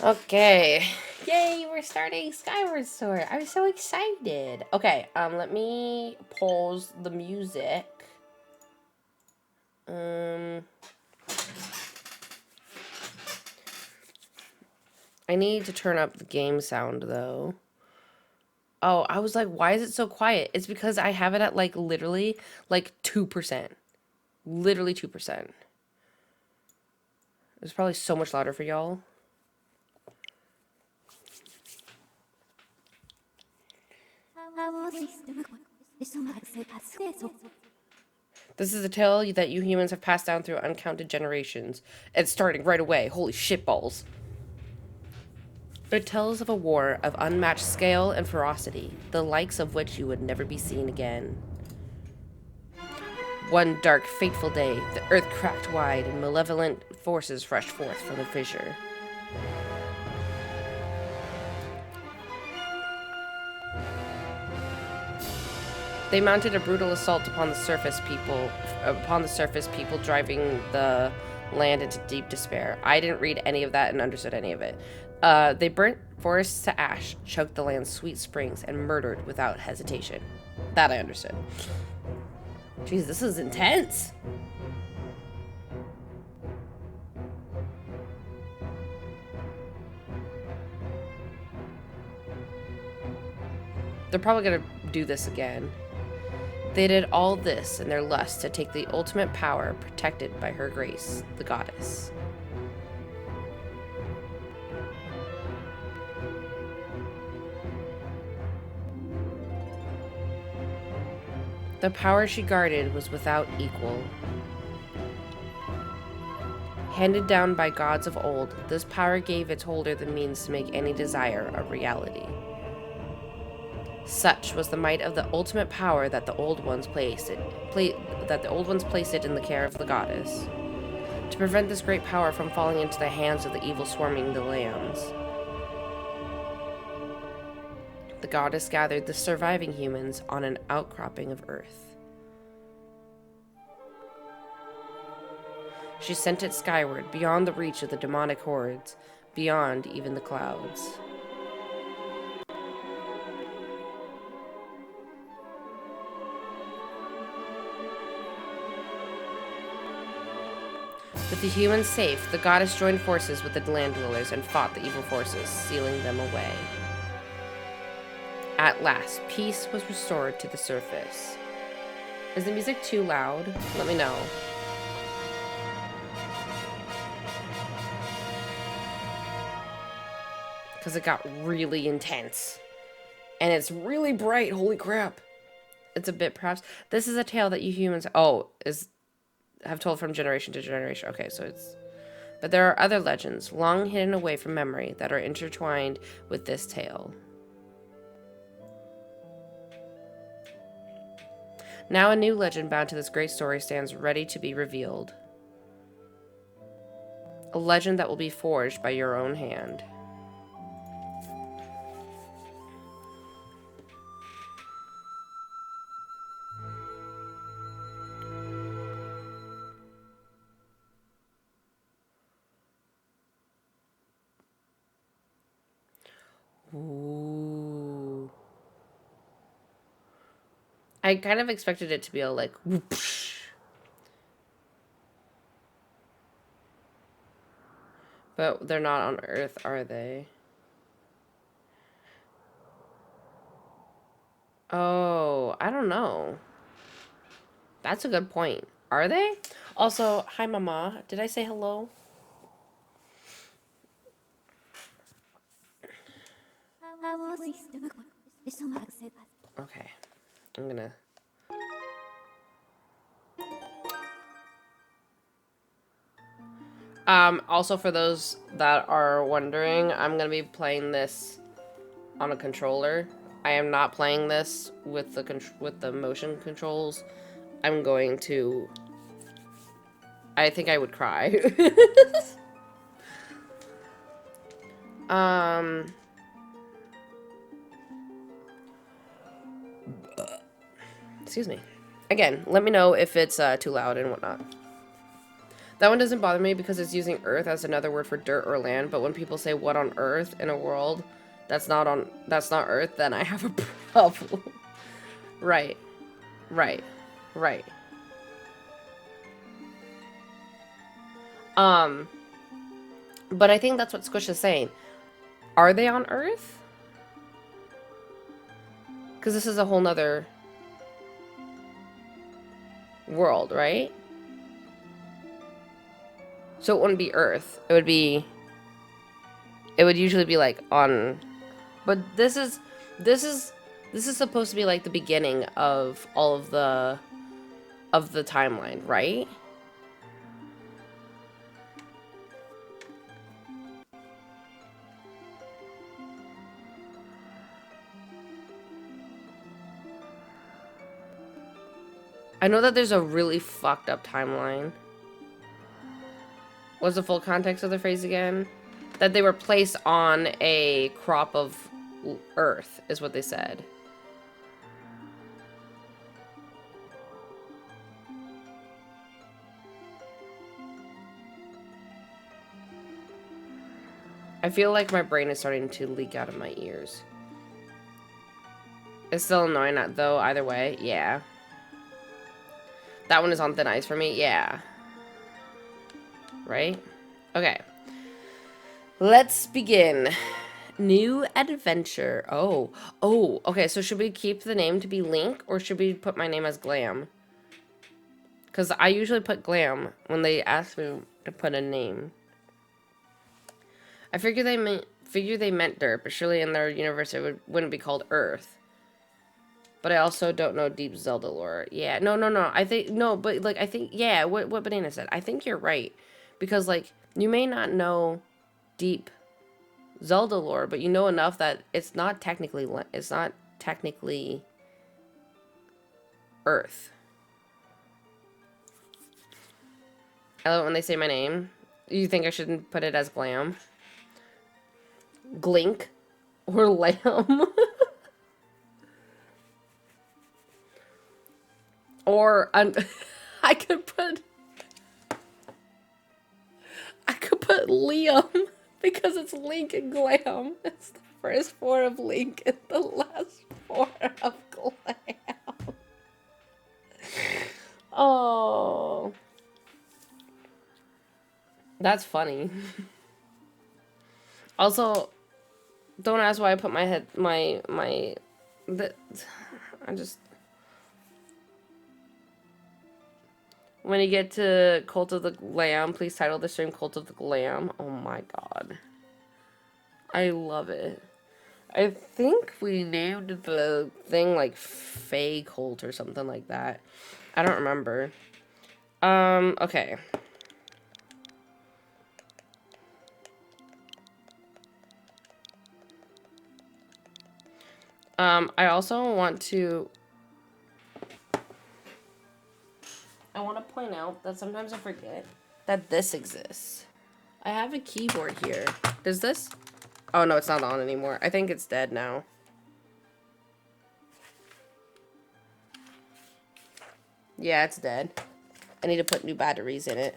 Okay. Yay, we're starting Skyward Sword. I'm so excited. Okay, let me pause the music. I need to turn up the game sound though. Oh, I was like, why is it so quiet? It's because I have it at like literally like 2%. Literally 2%. It's probably so much louder for y'all. This is a tale that you humans have passed down through uncounted generations. It's starting right away. Holy shitballs. It tells of a war of unmatched scale and ferocity, the likes of which you would never be seen again. One dark, fateful day, the earth cracked wide and malevolent forces rushed forth from the fissure. They mounted a brutal assault upon the surface people, driving the land into deep despair. I didn't read any of that and understood any of it. They burnt forests to ash, choked the land's sweet springs, and murdered without hesitation. That I understood. Jeez, this is intense. They're probably gonna do this again. They did all this in their lust to take the ultimate power protected by her grace, the goddess. The power she guarded was without equal. Handed down by gods of old, this power gave its holder the means to make any desire a reality. Such was the might of the ultimate power that the old ones placed it in the care of the goddess. To prevent this great power from falling into the hands of the evil swarming the lands, the goddess gathered the surviving humans on an outcropping of earth. She sent it skyward, beyond the reach of the demonic hordes, beyond even the clouds. With the humans safe, the goddess joined forces with the land dwellers and fought the evil forces, sealing them away. At last, peace was restored to the surface. Is the music too loud? Let me know. Because it got really intense. And it's really bright, holy crap. It's a bit perhaps. This is a tale that you humans have told from generation to generation. Okay, so it's... But there are other legends, long hidden away from memory, that are intertwined with this tale. Now a new legend bound to this great story stands ready to be revealed. A legend that will be forged by your own hand. Ooh. I kind of expected it to be all like whoosh. But they're not on Earth, are they? Oh, I don't know. That's a good point. Are they? Also, hi mama. Did I say hello? Okay. I'm gonna... Also for those that are wondering, I'm gonna be playing this on a controller. I am not playing this with the motion controls. I'm going to... I think I would cry. Excuse me. Again, let me know if it's too loud and whatnot. That one doesn't bother me because it's using earth as another word for dirt or land, but when people say what on earth in a world that's not earth, then I have a problem. Right. Right. Right. But I think that's what Squish is saying. Are they on earth? Because this is a whole nother world, right? So it wouldn't be earth. It would usually be like on, but this is supposed to be like the beginning of all of the timeline, right? I know that there's a really fucked up timeline. What's the full context of the phrase again? That they were placed on a crop of earth, is what they said. I feel like my brain is starting to leak out of my ears. It's still annoying, though, either way. Yeah. That one is on thin ice for me. Yeah. Right? Okay. Let's begin. New adventure. Oh. Oh, okay. So should we keep the name to be Link, or should we put my name as Glam? Because I usually put Glam when they ask me to put a name. I figure they meant dirt, but surely in their universe it wouldn't be called Earth. But I also don't know deep Zelda lore. Yeah, no. I think, no, but, like, I think, yeah, what Banana said. I think you're right. Because, like, you may not know deep Zelda lore, but you know enough that it's not technically Earth. I love it when they say my name. You think I shouldn't put it as Glam? Glink? Or Lamb? Or I could put Liam because it's Link and Glam. It's the first four of Link and the last four of Glam. Oh, that's funny. Also, don't ask why I put I just. When you get to Cult of the Lamb, please title the stream Cult of the Lamb. Oh my god. I love it. I think we named the thing like Fae Cult or something like that. I don't remember. Okay. I also want to point out that sometimes I forget that this exists. I have a keyboard here. Does this? Oh, no, it's not on anymore. I think it's dead now. Yeah, it's dead. I need to put new batteries in it.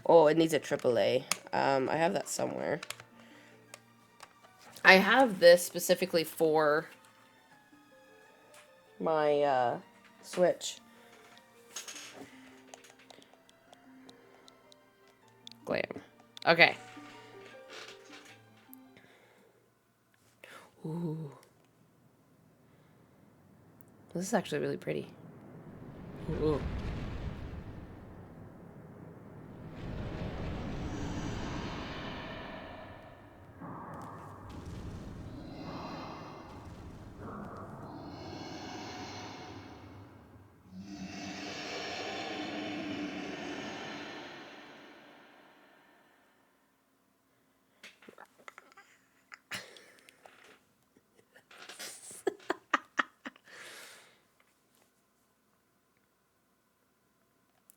Oh, it needs a AAA. I have that somewhere. I have this specifically for my, Switch. Glam. Okay. Ooh. This is actually really pretty. Ooh.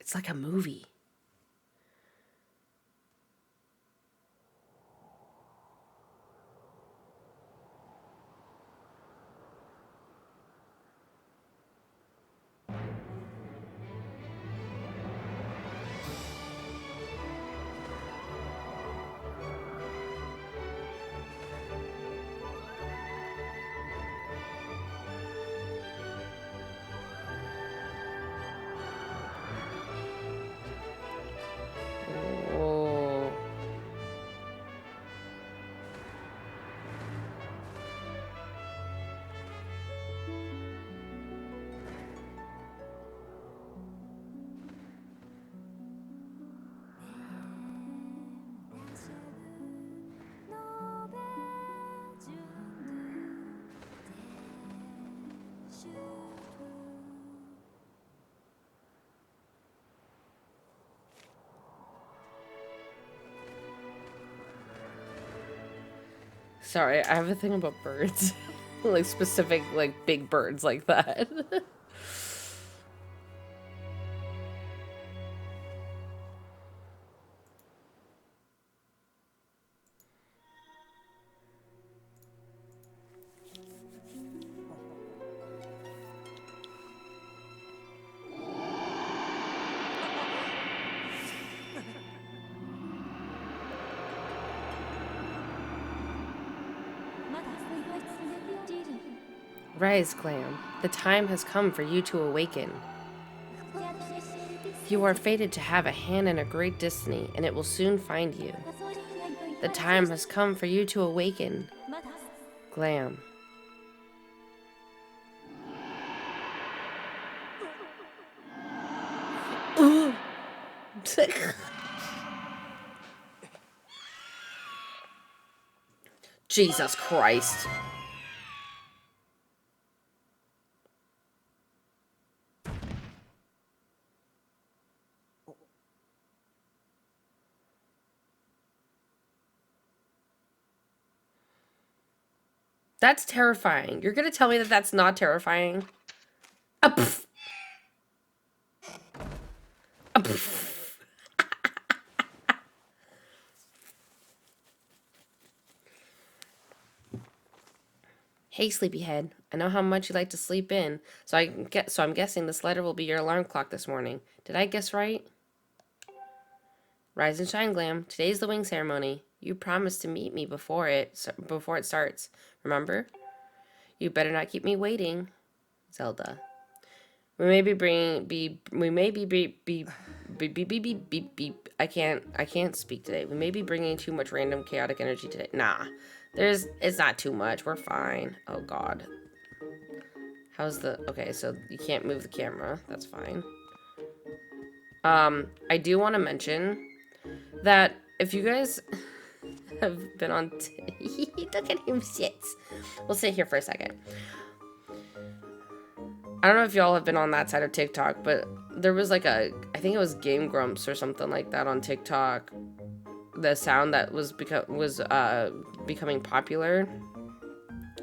It's like a movie. Sorry, I have a thing about birds. Like specific, like big birds like that. Rise, Glam. The time has come for you to awaken. You are fated to have a hand in a great destiny, and it will soon find you. The time has come for you to awaken. Glam. Jesus Christ. That's terrifying. You're gonna tell me that that's not terrifying? Pff. Pff. Hey, sleepyhead. I know how much you like to sleep in, so I'm guessing this letter will be your alarm clock this morning. Did I guess right? Rise and shine, Glam. Today's the wing ceremony. You promised to meet me before it starts. Remember? You better not keep me waiting, Zelda. We may be bringing I can't speak today. We may be bringing too much random chaotic energy today. Nah. It's not too much. We're fine. Oh god. Okay, so you can't move the camera. That's fine. I do want to mention that if you guys have been on look at him sits. We'll sit here for a second. I don't know if y'all have been on that side of TikTok, but there was like I think it was Game Grumps or something like that on TikTok. The sound that was becoming popular,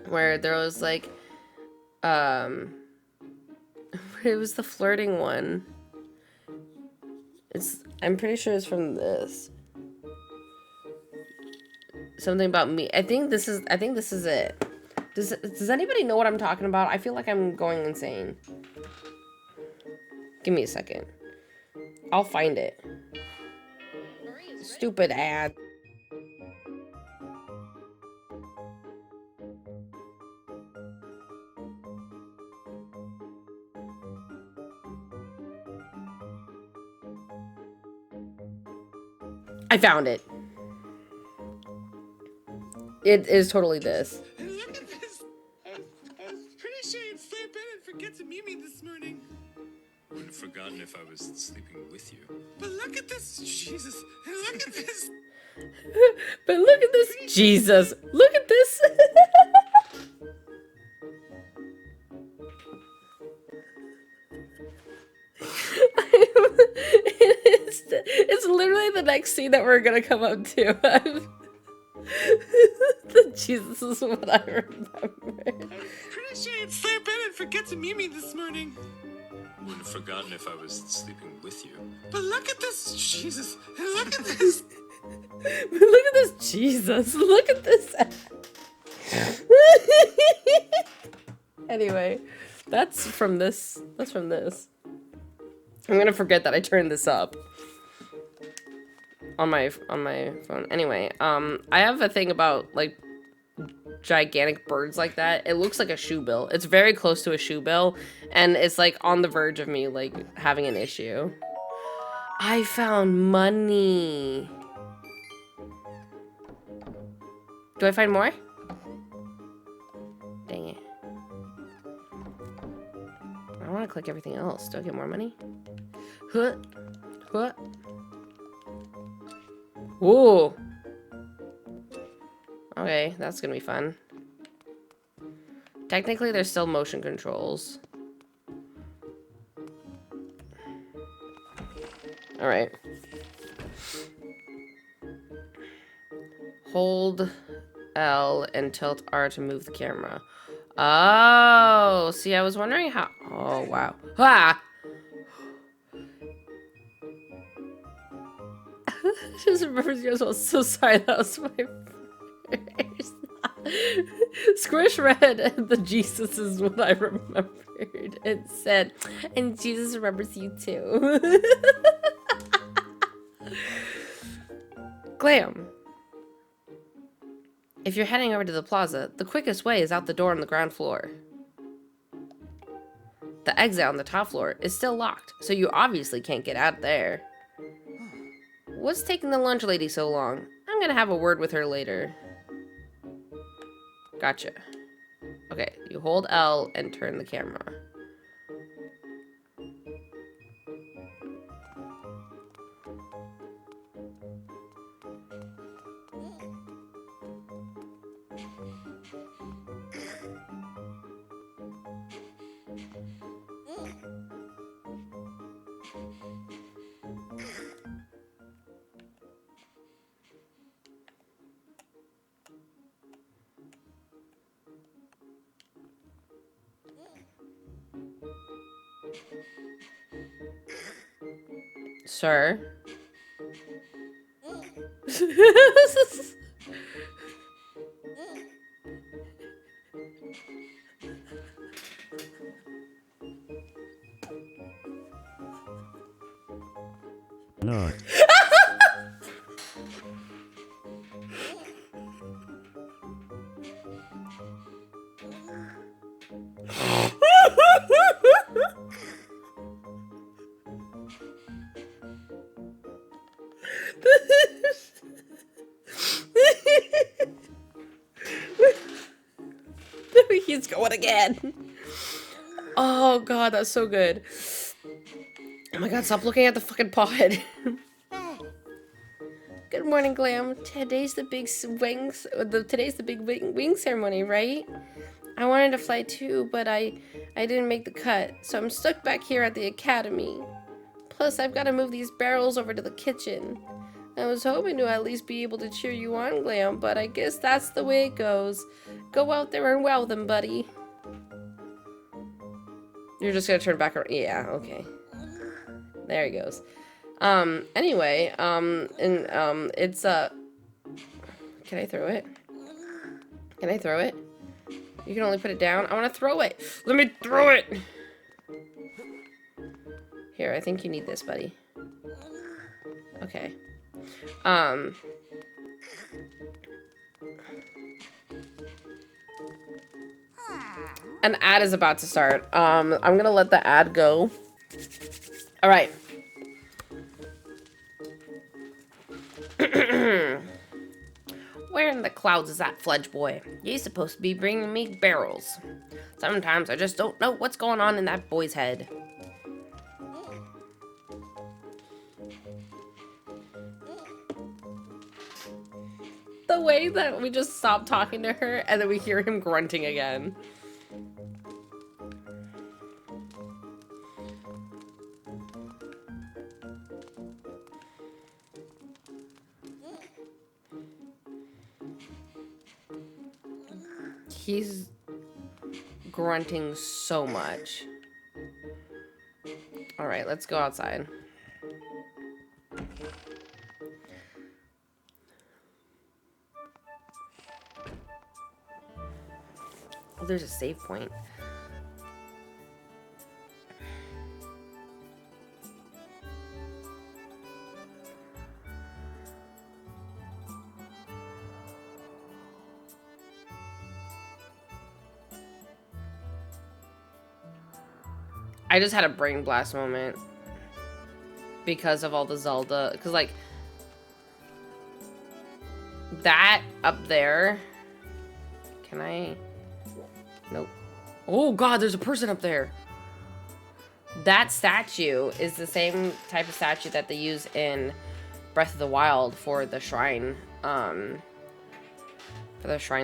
where there was like, it was the flirting one. I'm pretty sure it's from this. Something about me. I think this is it. Does anybody know what I'm talking about? I feel like I'm going insane. Give me a second. I'll find it. Stupid ad. I found it. It is totally this. Look at this. I was pretty sure you'd sleep in and forget to meet me this morning. Wouldn't have forgotten if I was sleeping with you. But look at this, Jesus. Look at this. But look at this, Jesus. Look at this. It's literally the next scene that we're gonna come up to. The Jesus is what I remember. I was pretty sure you'd sleep in and forget to meet me this morning. Wouldn't have forgotten if I was sleeping with you. But look at this, Jesus. Look at this. But look at this, Jesus. Look at this. Anyway, that's from this. That's from this. I'm gonna forget that I turned this up on my phone. Anyway, I have a thing about like gigantic birds like that. It looks like a shoe bill. It's very close to a shoe bill, and it's like on the verge of me like having an issue. I found money. Do I find more? Dang it. I don't want to click everything else. Do I get more money? Huh. Huh. Whoa. Okay, that's gonna be fun. Technically, there's still motion controls. Alright. Hold L and tilt R to move the camera. Oh, see, I was wondering how. Oh, wow. Ah! Just remembers yours. I was so sorry. That was my first. Squish read the Jesus is what I remembered. It said, and Jesus remembers you too. Glam. If you're heading over to the plaza, the quickest way is out the door on the ground floor. The exit on the top floor is still locked, so you obviously can't get out there. What's taking the lunch lady so long? I'm gonna have a word with her later. Gotcha. Okay, you hold L and turn the camera. Sir? No. He's going again. Oh god, that's so good. Oh my god, stop looking at the fucking pod. Good morning, Glam. Today's the big wing ceremony, right? I wanted to fly too, but I didn't make the cut, so I'm stuck back here at the academy. Plus, I've got to move these barrels over to the kitchen. I was hoping to at least be able to cheer you on, Glam, but I guess that's the way it goes. Go out there and wow them, buddy. You're just gonna turn back around? Yeah, okay. There he goes. Anyway, it's, can I throw it? Can I throw it? You can only put it down? I want to throw it! Let me throw it! Here, I think you need this, buddy. Okay. An ad is about to start. I'm gonna let the ad go. Alright. Where in the clouds is that Fledge boy? He's supposed to be bringing me barrels. Sometimes I just don't know what's going on in that boy's head. The way that we just stop talking to her and then we hear him grunting again. He's grunting so much. All right, let's go outside. Oh, there's a save point. I just had a brain blast moment because of all the Zelda, because like that up there, can I? Nope. Oh god, there's a person up there. That statue is the same type of statue that they use in Breath of the Wild for the shrine,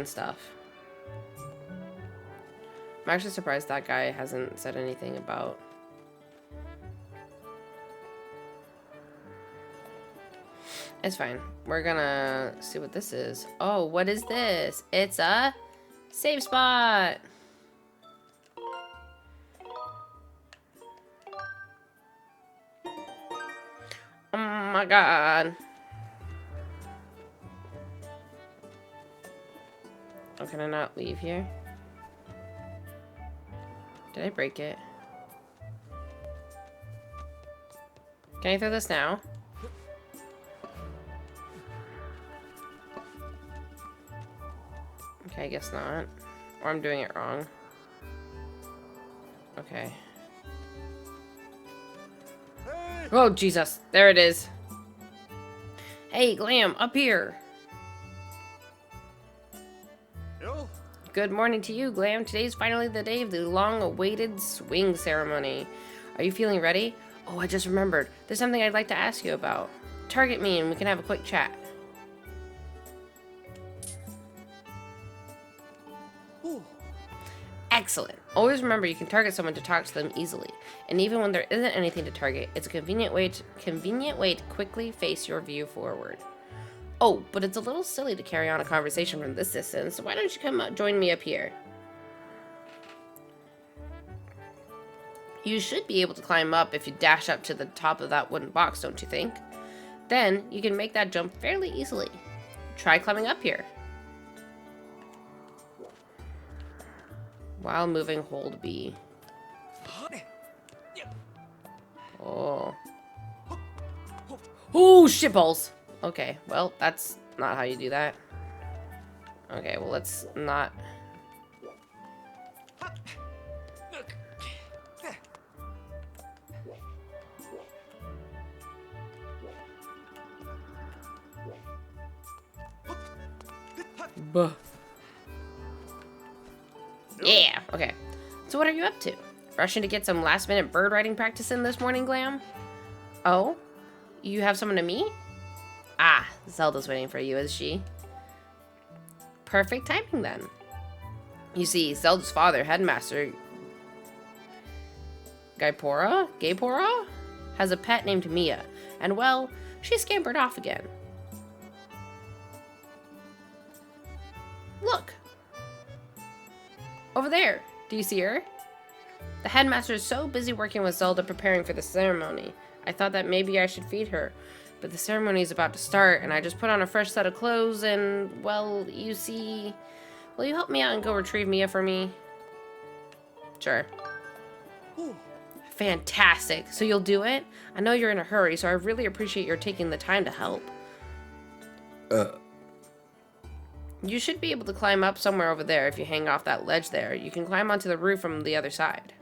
stuff. I'm actually surprised that guy hasn't said anything about... It's fine. We're gonna see what this is. Oh, what is this? It's a save spot. Oh my god. Oh, can I not leave here? Did I break it? Can I throw this now? Okay, I guess not. Or I'm doing it wrong. Okay. Oh, Jesus. There it is. Hey, Glam, up here. Yo. Good morning to you, Glam. Today's finally the day of the long-awaited swing ceremony. Are you feeling ready? Oh, I just remembered. There's something I'd like to ask you about. Target me and we can have a quick chat. Ooh. Excellent. Always remember you can target someone to talk to them easily. And even when there isn't anything to target, it's a convenient way to quickly face your view forward. Oh, but it's a little silly to carry on a conversation from this distance, so why don't you come join me up here? You should be able to climb up if you dash up to the top of that wooden box, don't you think? Then you can make that jump fairly easily. Try climbing up here. While moving, hold B. Oh. Oh, shitballs! Okay, well, that's not how you do that. Okay, well, let's not... Buh. Yeah, okay. So what are you up to? Rushing to get some last-minute bird riding practice in this morning, Glam? Oh? You have someone to meet? Ah, Zelda's waiting for you, is she? Perfect timing, then. You see, Zelda's father, Headmaster Gaypora, has a pet named Mia, and well, she scampered off again. Look! Over there. Do you see her? The headmaster is so busy working with Zelda preparing for the ceremony. I thought that maybe I should feed her. But the ceremony is about to start, and I just put on a fresh set of clothes, and, well, you see... Will you help me out and go retrieve Mia for me? Sure. Ooh. Fantastic. So you'll do it? I know you're in a hurry, so I really appreciate your taking the time to help. You should be able to climb up somewhere over there if you hang off that ledge there. You can climb onto the roof from the other side.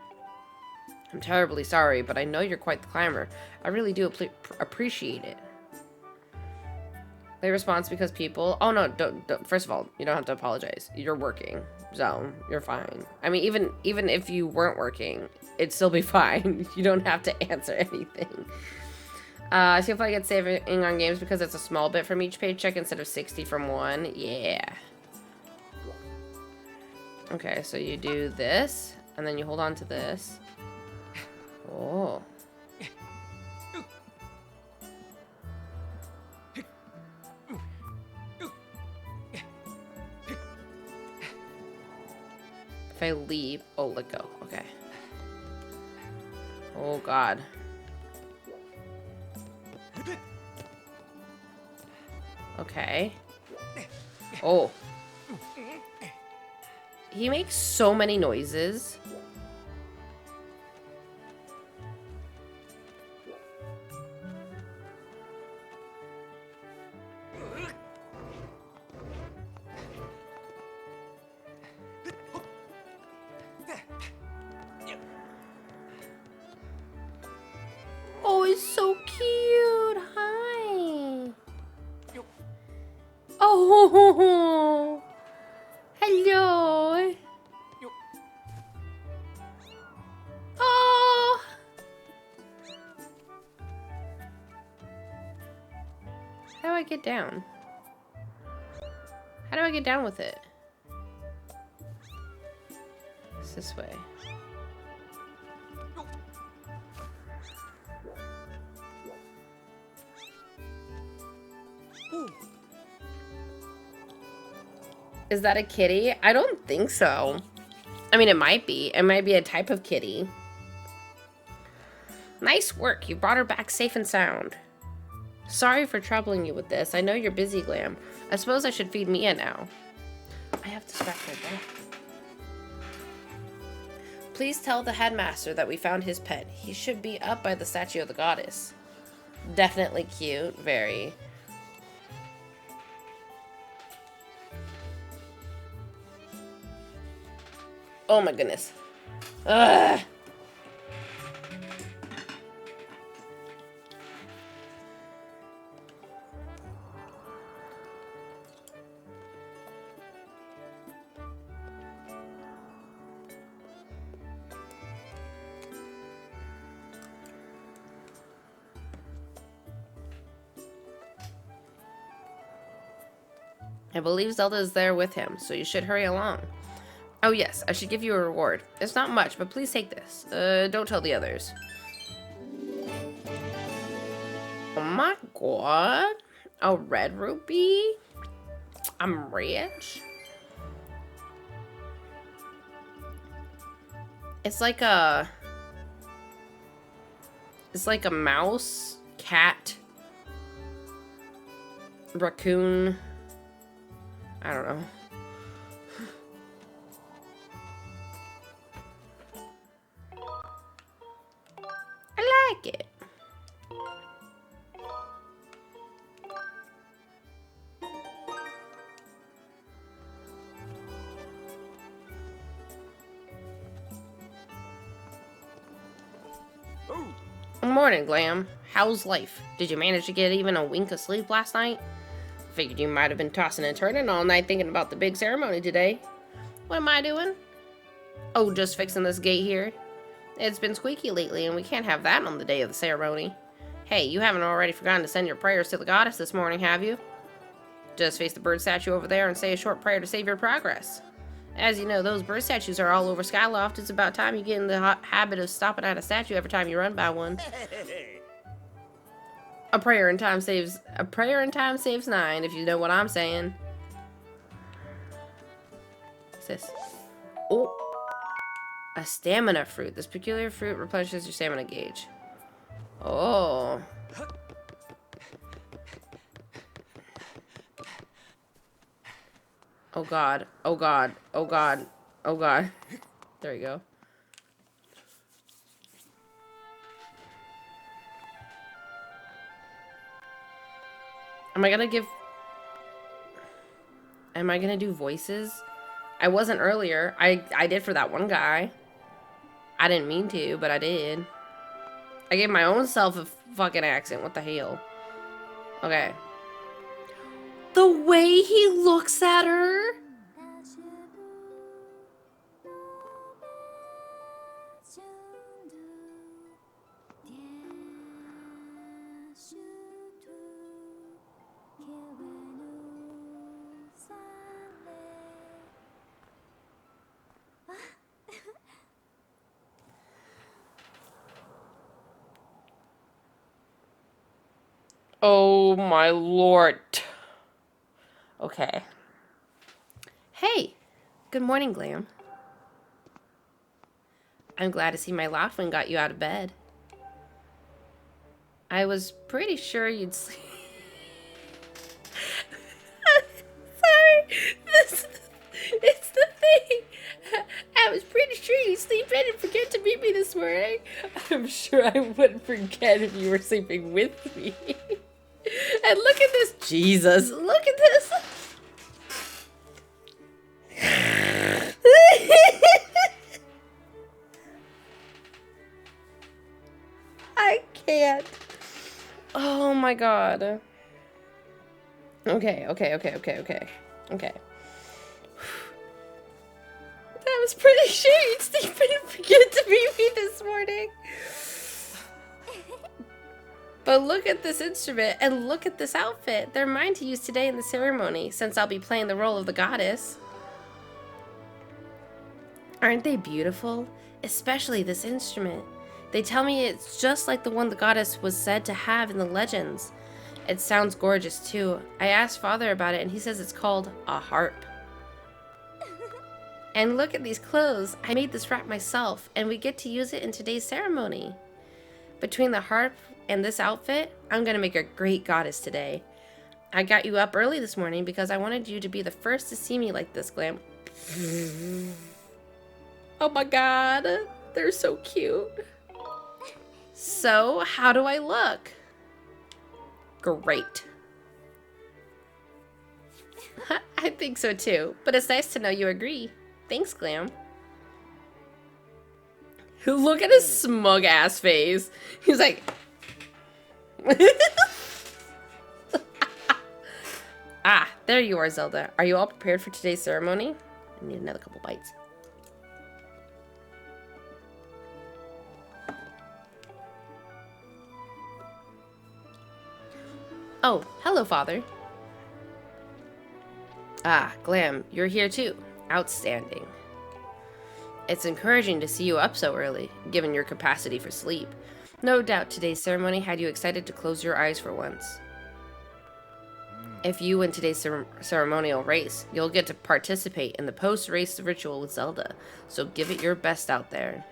I'm terribly sorry, but I know you're quite the climber. I really do appreciate it. They respond because people... Oh, no, don't. First of all, you don't have to apologize. You're working, so you're fine. I mean, even if you weren't working, it'd still be fine. You don't have to answer anything. I feel like it's saving on games because it's a small bit from each paycheck instead of 60 from one. Yeah. Okay, so you do this, and then you hold on to this. Oh. If I leave... Oh, let go. Okay. Oh, God. Okay. Oh. He makes so many noises. Oh, it's so cute. Hi. Oh. Hello. Oh. How do I get down? How do I get down with it? It's this way. Is that a kitty? I don't think so. I mean, it might be. It might be a type of kitty. Nice work. You brought her back safe and sound. Sorry for troubling you with this. I know you're busy, Glam. I suppose I should feed Mia now. I have to scratch my back. Please tell the headmaster that we found his pet. He should be up by the statue of the goddess. Definitely cute. Very. Oh my goodness. Ugh. I believe Zelda is there with him, so you should hurry along. Oh yes, I should give you a reward. It's not much, but please take this. Don't tell the others. Oh my god. A red rupee? I'm rich. It's like a mouse, cat, raccoon. I don't know. I like it. Good morning, Glam. How's life? Did you manage to get even a wink of sleep last night? Figured you might have been tossing and turning all night thinking about the big ceremony today. What am I doing? Oh, just fixing this gate here. It's been squeaky lately, and we can't have that on the day of the ceremony. Hey, you haven't already forgotten to send your prayers to the goddess this morning, have you? Just face the bird statue over there and say a short prayer to save your progress. As you know, those bird statues are all over Skyloft. It's about time you get in the habit of stopping at a statue every time you run by one. A prayer in time saves 9, if you know what I'm saying. What's this? Oh, a stamina fruit. This peculiar fruit replenishes your stamina gauge. Oh. Oh god. Oh god. Oh god. Oh god. There you go. Am I gonna do voices? I wasn't earlier. I did for that one guy. I didn't mean to, but I did. I gave my own self a fucking accent. What the hell? Okay. The way he looks at her. Oh my lord. Okay. Hey, good morning, Glam. I'm glad to see my Laughlin got you out of bed. I was pretty sure you'd sleep. Sorry, it's the thing. I was pretty sure you'd sleep in and forget to meet me this morning. I'm sure I wouldn't forget if you were sleeping with me. And look at this. Jesus, look at this. I can't. Oh my god. Okay. I was pretty sure you'd sleep in and forget to meet me this morning. But look at this instrument and look at this outfit. They're mine to use today in the ceremony, since I'll be playing the role of the goddess. Aren't they beautiful? Especially this instrument. They tell me it's just like the one the goddess was said to have in the legends. It sounds gorgeous too. I asked Father about it and he says it's called a harp. And look at these clothes. I made this wrap myself, and we get to use it in today's ceremony. Between the harp and this outfit, I'm gonna make a great goddess today. I got you up early this morning because I wanted you to be the first to see me like this, Glam. Oh my god, they're so cute. So, how do I look? Great. I think so too, but it's nice to know you agree. Thanks, Glam. Look at his smug ass face. He's like... Ah, there you are, Zelda. Are you all prepared for today's ceremony? I need another couple bites. Oh, hello, Father. Ah, Glam, you're here too. Outstanding. It's encouraging to see you up so early, given your capacity for sleep. No doubt today's ceremony had you excited to close your eyes for once. If you win today's ceremonial race, you'll get to participate in the post-race ritual with Zelda, so give it your best out there.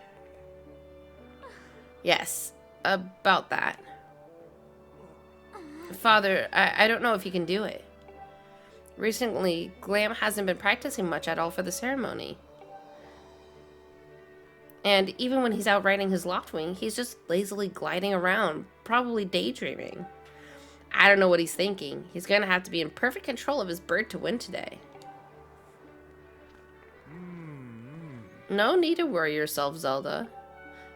Yes, about that. Father, I don't know if you can do it. Recently, Glam hasn't been practicing much at all for the ceremony. And even when he's out riding his Loftwing, he's just lazily gliding around, probably daydreaming. I don't know what he's thinking. He's gonna have to be in perfect control of his bird to win today. No need to worry yourself, Zelda.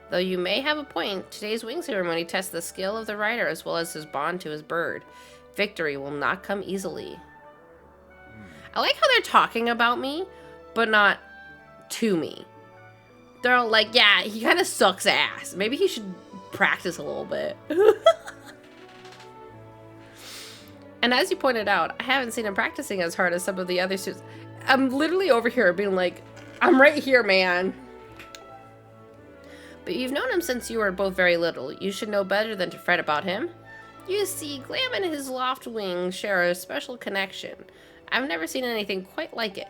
Though you may have a point, today's wing ceremony tests the skill of the rider as well as his bond to his bird. Victory will not come easily. I like how they're talking about me, but not to me. They're all like, yeah, he kind of sucks ass. Maybe he should practice a little bit. And as you pointed out, I haven't seen him practicing as hard as some of the other students. I'm literally over here being like, I'm right here, man. But you've known him since you were both very little. You should know better than to fret about him. You see, Glam and his Loftwing share a special connection. I've never seen anything quite like it.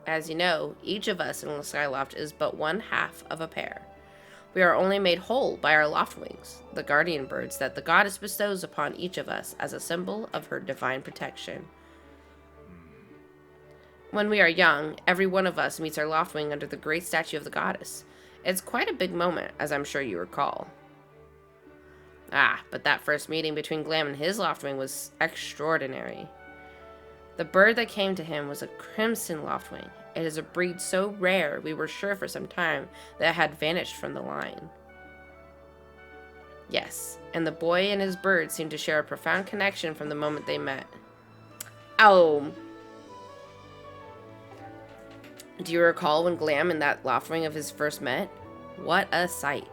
As you know, each of us in the Skyloft is but one half of a pair. We are only made whole by our Loftwings, the guardian birds that the goddess bestows upon each of us as a symbol of her divine protection. When we are young, every one of us meets our Loftwing under the great statue of the goddess. It's quite a big moment, as I'm sure you recall. Ah, but that first meeting between Glam and his Loftwing was extraordinary. The bird that came to him was a crimson Loftwing. It is a breed so rare we were sure for some time that it had vanished from the line. Yes, and the boy and his bird seemed to share a profound connection from the moment they met. Oh. Do you recall when Glam and that Loftwing of his first met? What a sight.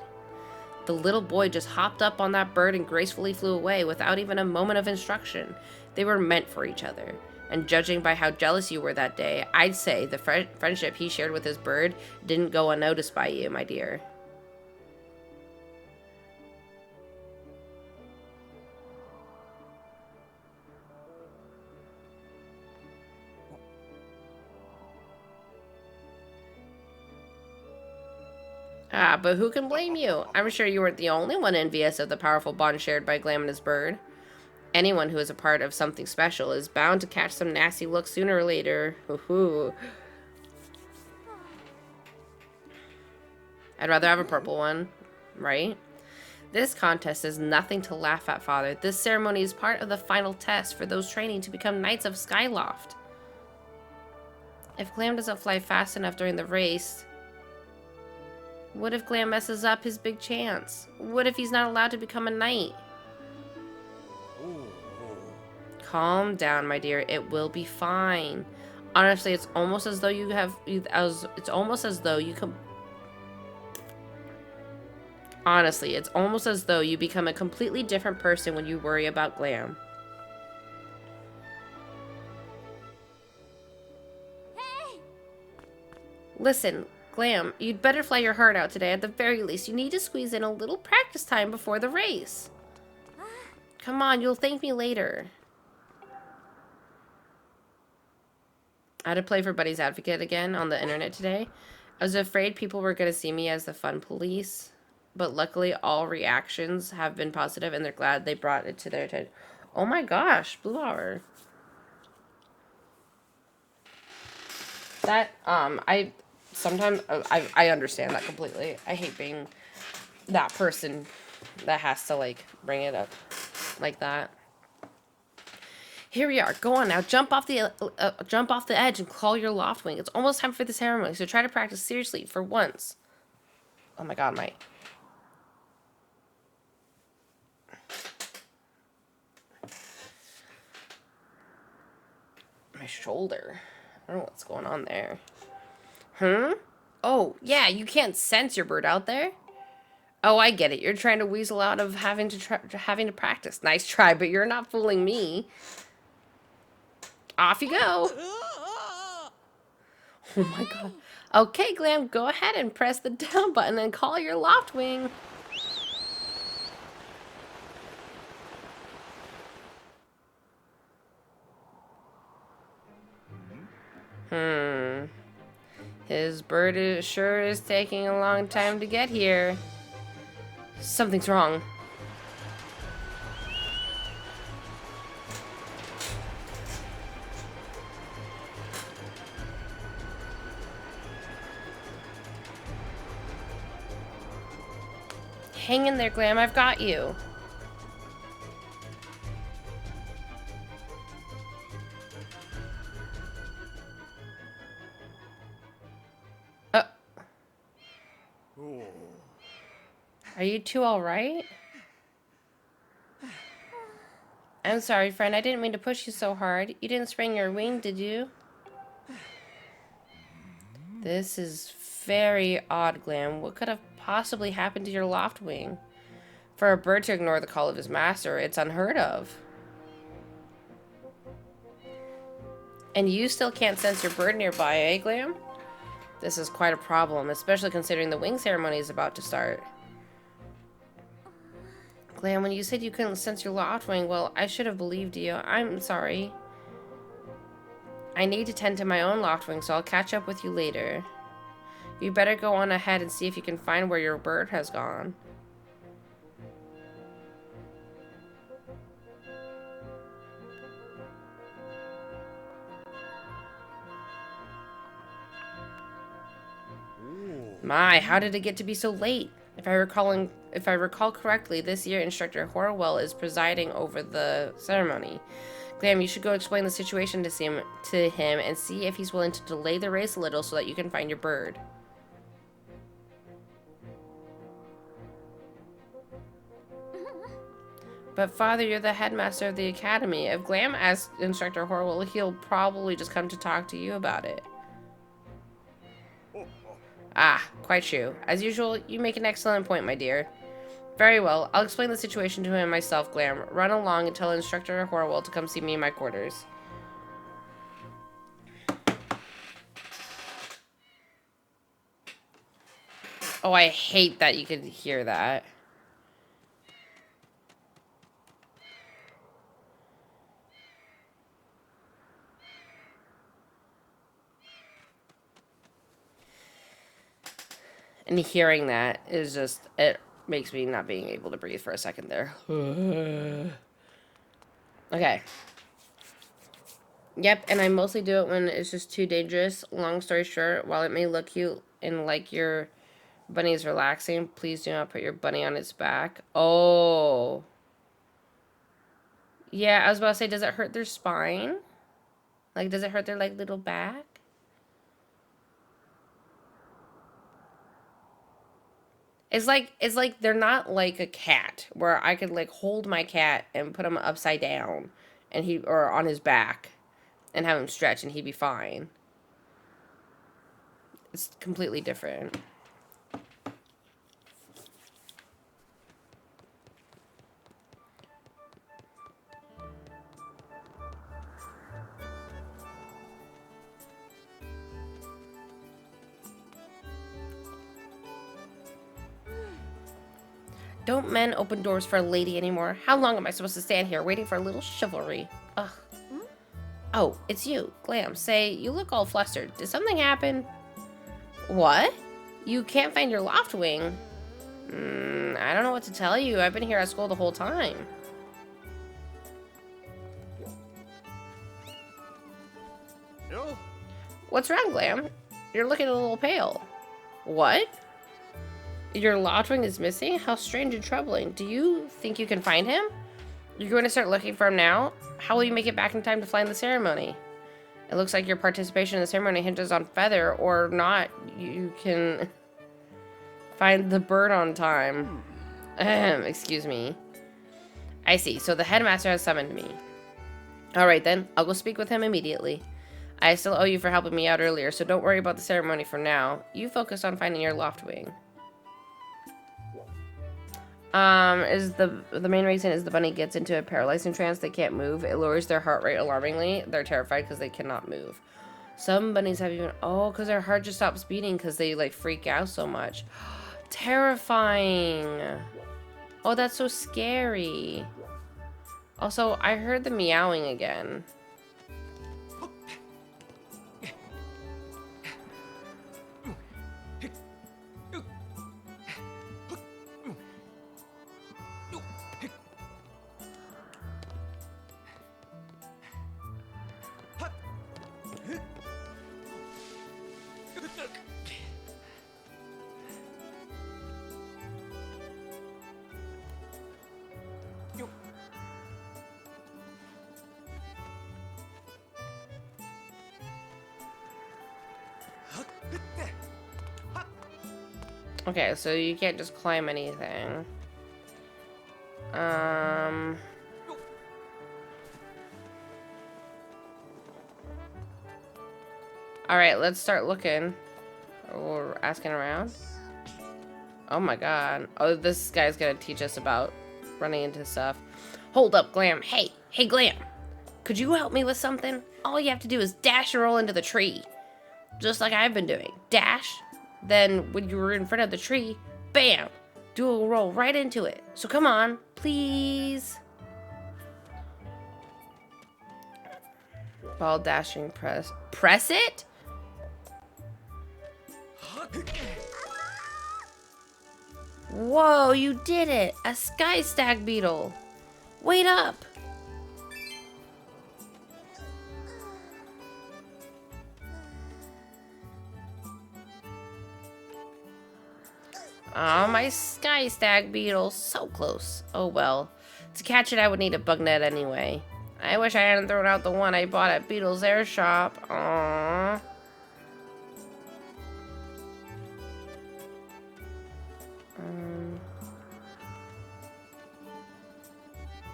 The little boy just hopped up on that bird and gracefully flew away without even a moment of instruction. They were meant for each other. And judging by how jealous you were that day, I'd say the friendship he shared with his bird didn't go unnoticed by you, my dear. Ah, but who can blame you? I'm sure you weren't the only one envious of the powerful bond shared by Glam and his bird. Anyone who is a part of something special is bound to catch some nasty looks sooner or later. Hoo-hoo. I'd rather have a purple one, right? This contest is nothing to laugh at, Father. This ceremony is part of the final test for those training to become Knights of Skyloft. If Glam doesn't fly fast enough during the race... What if Glam messes up his big chance? What if he's not allowed to become a knight? Calm down, my dear. It will be fine. Honestly, it's almost as though you have... It's almost as though you can... Honestly, it's almost as though you become a completely different person when you worry about Glam. Hey. Listen, Glam, you'd better fly your heart out today. At the very least, you need to squeeze in a little practice time before the race. Come on, you'll thank me later. I had to play for Buddy's Advocate again on the internet today. I was afraid people were going to see me as the fun police, but luckily all reactions have been positive and they're glad they brought it to their attention. Oh my gosh, Blue Hour. That, I sometimes, I understand that completely. I hate being that person that has to, like, bring it up like that. Here we are. Go on now. Jump off the edge and call your loft wing. It's almost time for the ceremony, so try to practice seriously for once. Oh my god, my shoulder. I don't know what's going on there. Oh, yeah, you can't sense your bird out there? Oh, I get it. You're trying to weasel out of having to practice. Nice try, but you're not fooling me. Off you go. Oh my god. Okay, Glam, go ahead and press the down button and call your loft wing. His bird sure is taking a long time to get here. Something's wrong. Hang in there, Glam. I've got you. Are you two all right? I'm sorry, friend. I didn't mean to push you so hard. You didn't sprain your wing, did you? This is very odd, Glam. What could have possibly happened to your loft wing? For a bird to ignore the call of his master, it's unheard of. And you still can't sense your bird nearby, eh, Glam? This is quite a problem, especially considering the wing ceremony is about to start. Glam, when you said you couldn't sense your loft wing, well, I should have believed you. I'm sorry. I need to tend to my own loft wing, so I'll catch up with you later. You better go on ahead and see if you can find where your bird has gone. My, how did it get to be so late? If I recall correctly, this year Instructor Horwell is presiding over the ceremony. Glam, you should go explain the situation to him and see if he's willing to delay the race a little so that you can find your bird. But Father, you're the headmaster of the academy. If Glam asks Instructor Horwell, he'll probably just come to talk to you about it. Ah, quite true. As usual, you make an excellent point, my dear. Very well, I'll explain the situation to him myself, Glam. Run along and tell Instructor Horwell to come see me in my quarters. Oh, I hate that you could hear that. And hearing that is just, it makes me not being able to breathe for a second there. Okay. Yep, and I mostly do it when it's just too dangerous. Long story short, while it may look cute and like your bunny is relaxing, please do not put your bunny on its back. Oh. Yeah, I was about to say, does it hurt their spine? Like, does it hurt their, like, little back? It's like they're not like a cat where I could like hold my cat and put him upside down and or on his back and have him stretch and he'd be fine. It's completely different. Don't men open doors for a lady anymore? How long am I supposed to stand here waiting for a little chivalry? Ugh. Oh, it's you, Glam. Say, you look all flustered. Did something happen? What? You can't find your loft wing? I don't know what to tell you. I've been here at school the whole time. No? What's wrong, Glam? You're looking a little pale. What? Your loft wing is missing? How strange and troubling. Do you think you can find him? You're going to start looking for him now? How will you make it back in time to fly in the ceremony? It looks like your participation in the ceremony hinges on feather, or not. You can find the bird on time. Excuse me. I see. So the headmaster has summoned me. Alright then, I'll go speak with him immediately. I still owe you for helping me out earlier, so don't worry about the ceremony for now. You focus on finding your loft wing. Is the main reason is the bunny gets into a paralyzing trance. They can't move. It lowers their heart rate alarmingly. They're terrified because they cannot move. Some bunnies have even, oh, because their heart just stops beating because they like freak out so much. Terrifying. Oh, that's so scary. Also, I heard the meowing again. Okay, so you can't just climb anything. Alright, let's start looking. Or asking around. Oh my god. Oh, this guy's gonna teach us about running into stuff. Hold up, Glam. Hey, Glam. Could you help me with something? All you have to do is dash and roll into the tree. Just like I've been doing. Dash. Then when you were in front of the tree, bam, do a roll right into it. So come on, please. Ball dashing, press it? Whoa, you did it. A sky stag beetle. Wait up. Oh, my sky stag beetle. So close. Oh well. To catch it, I would need a bug net anyway. I wish I hadn't thrown out the one I bought at Beetle's Air Shop. Aww.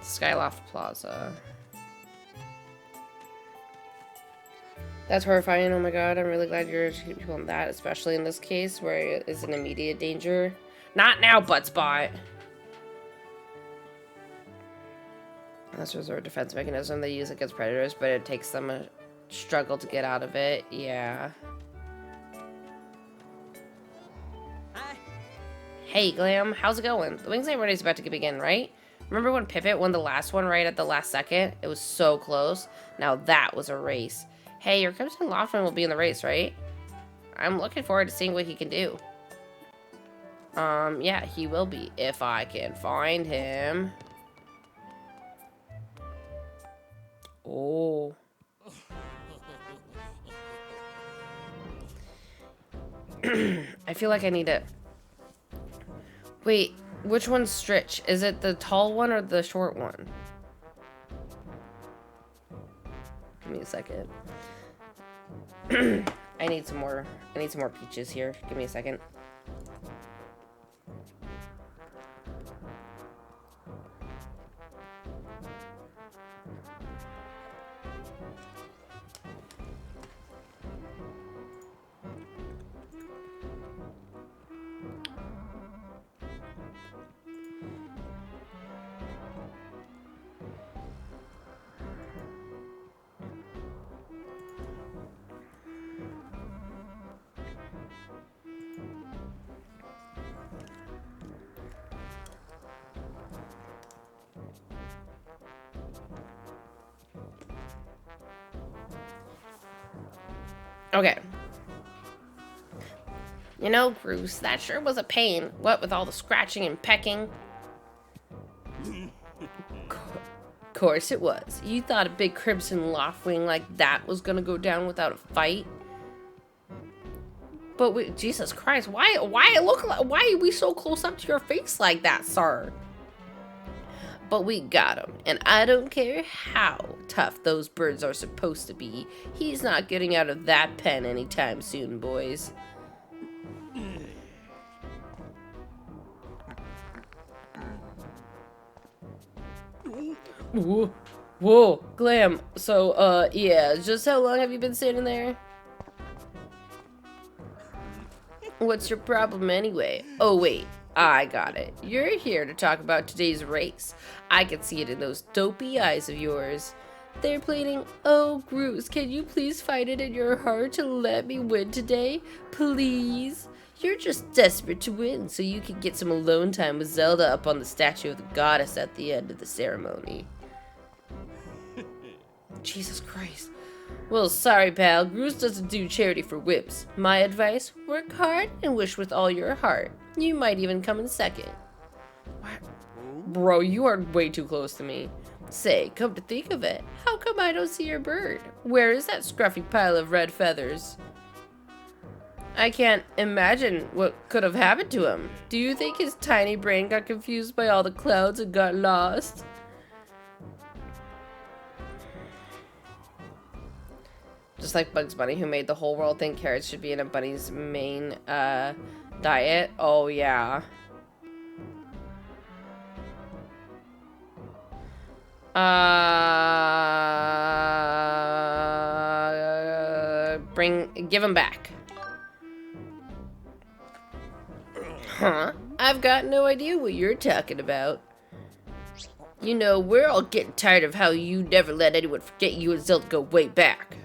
Skyloft Plaza. That's horrifying. Oh my god, I'm really glad you're keeping people on that, especially in this case where it is an immediate danger. Not now, Buttspot! That's a reserve defense mechanism they use against predators, but it takes them a struggle to get out of it. Yeah. Hi. Hey, Glam, how's it going? The Wings Night is about to begin, right? Remember when Pipit won the last one right at the last second? It was so close. Now that was a race. Hey, your Crimson Loftman will be in the race, right? I'm looking forward to seeing what he can do. Yeah, he will be, if I can find him. Oh. I feel like I need to... Wait, which one's Stritch? Is it the tall one or the short one? Give me a second. I need some more peaches here. Give me a second. Okay. You know, Bruce, that sure was a pain. What with all the scratching and pecking? Course it was. You thought a big crimson loftwing like that was gonna go down without a fight? But Jesus Christ, why are we so close up to your face like that, sir? But we got him, and I don't care how tough those birds are supposed to be. He's not getting out of that pen anytime soon, boys. Whoa, whoa, Glam. So, yeah, just how long have you been sitting there? What's your problem anyway? Oh, wait. I got it. You're here to talk about today's race. I can see it in those dopey eyes of yours. They're pleading, "Oh, Bruce, can you please find it in your heart to let me win today? Please?" You're just desperate to win so you can get some alone time with Zelda up on the statue of the goddess at the end of the ceremony. Jesus Christ. Well, sorry, pal. Bruce doesn't do charity for whips. My advice, work hard and wish with all your heart. You might even come in second. What? Bro, you are way too close to me. Say, come to think of it, how come I don't see your bird? Where is that scruffy pile of red feathers? I can't imagine what could have happened to him. Do you think his tiny brain got confused by all the clouds and got lost? Just like Bugs Bunny, who made the whole world think carrots should be in a bunny's main diet. Oh yeah. Give him back. Huh? I've got no idea what you're talking about. You know, we're all getting tired of how you never let anyone forget you and Zelda go way back.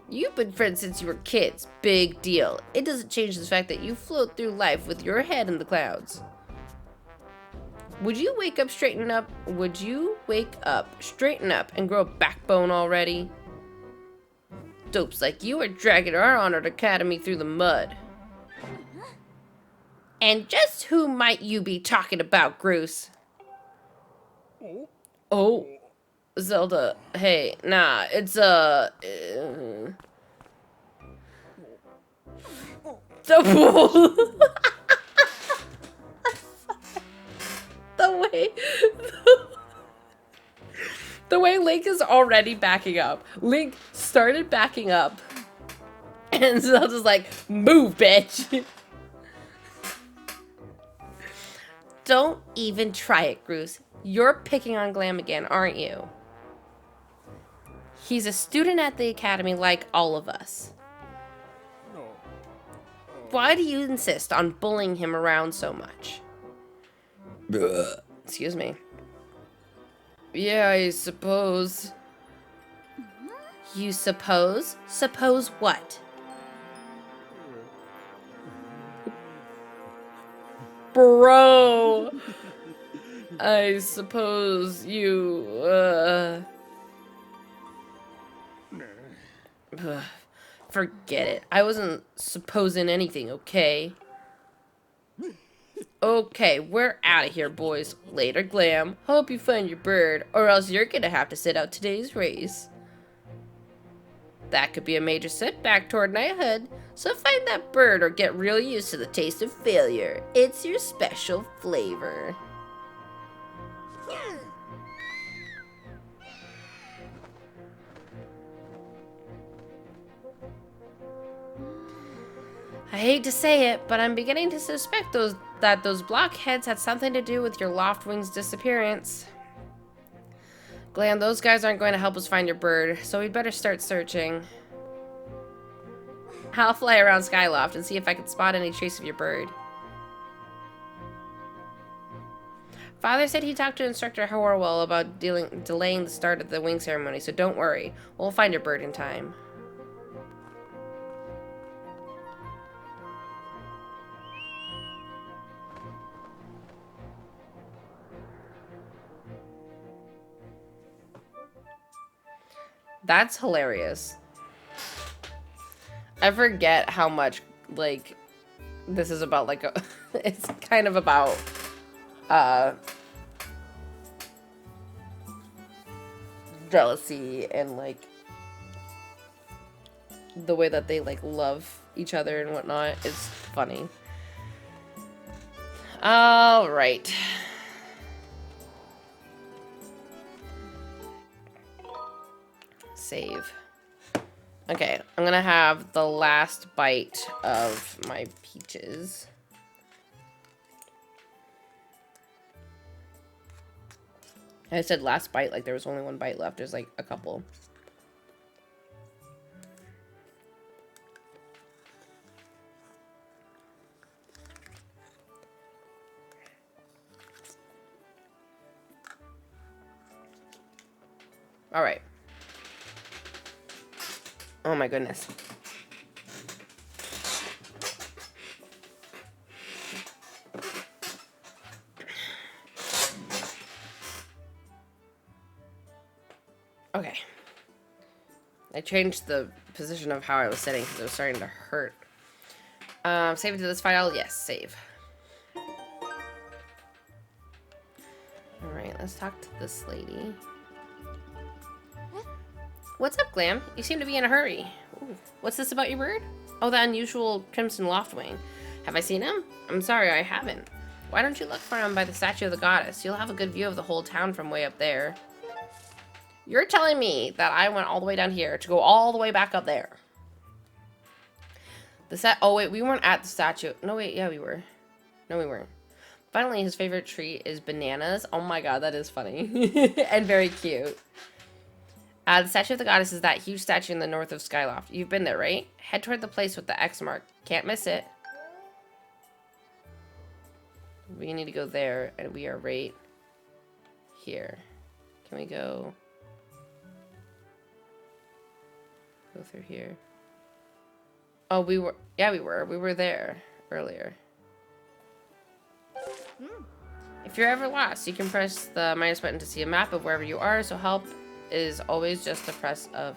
You've been friends since you were kids. Big deal. It doesn't change the fact that you float through life with your head in the clouds. Would you wake up, straighten up? Would you wake up, straighten up, and grow a backbone already? Dopes like you are dragging our honored academy through the mud. And just who might you be talking about, Bruce? Oh, Zelda. Hey, nah, it's the way the way Link is already backing up. Link started backing up, and Zelda's like, "Move, bitch." Don't even try it, Bruce. You're picking on Glam again, aren't you? He's a student at the academy like all of us. Why do you insist on bullying him around so much? Excuse me. Yeah, I suppose. You suppose? Suppose what? Bro! I suppose you, forget it. I wasn't supposing anything, okay? Okay, we're out of here, boys. Later, Glam. Hope you find your bird, or else you're gonna have to sit out today's race. That could be a major setback toward knighthood, so find that bird or get real used to the taste of failure. It's your special flavor. I hate to say it, but I'm beginning to suspect that those blockheads had something to do with your Loftwing's disappearance. Glam, those guys aren't going to help us find your bird, so we'd better start searching. I'll fly around Skyloft and see if I can spot any trace of your bird. Father said he talked to Instructor Horwell about delaying the start of the wing ceremony, so don't worry. We'll find your bird in time. That's hilarious. I forget how much, like, this is about, like, a, it's kind of about, jealousy and, like, the way that they, like, love each other and whatnot. It's funny. All right. Save. Okay, I'm gonna have the last bite of my peaches. I said last bite like there was only one bite left. There's like a couple. All right. Oh my goodness. Okay. I changed the position of how I was sitting because it was starting to hurt. Save it to this file? Yes, save. Alright, let's talk to this lady. What's up, Glam? You seem to be in a hurry. Ooh. What's this about your bird? Oh, the unusual crimson loftwing. Have I seen him? I'm sorry, I haven't. Why don't you look for him by the statue of the goddess? You'll have a good view of the whole town from way up there. You're telling me that I went all the way down here to go all the way back up there. Oh, wait, we weren't at the statue. No, wait, yeah, we were. No, we weren't. Finally, his favorite treat is bananas. Oh my god, that is funny. And very cute. The statue of the goddess is that huge statue in the north of Skyloft. You've been there, right? Head toward the place with the X mark. Can't miss it. We need to go there, and we are right here. Can we go through here? Oh, we were, yeah, we were there earlier. If you're ever lost, you can press the minus button to see a map of wherever you are, so help is always just the press of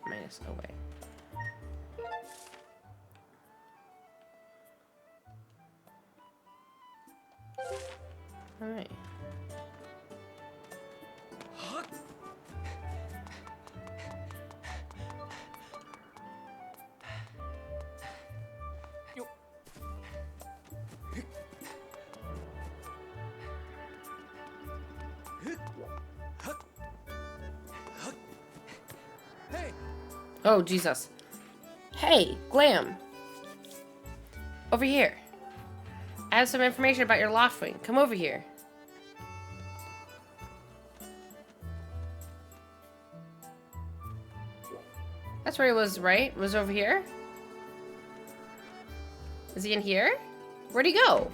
minus away. Alright. Oh, Jesus. Hey, Glam. Over here. I have some information about your loftwing. Come over here. That's where he was, right? Was over here? Is he in here? Where'd he go?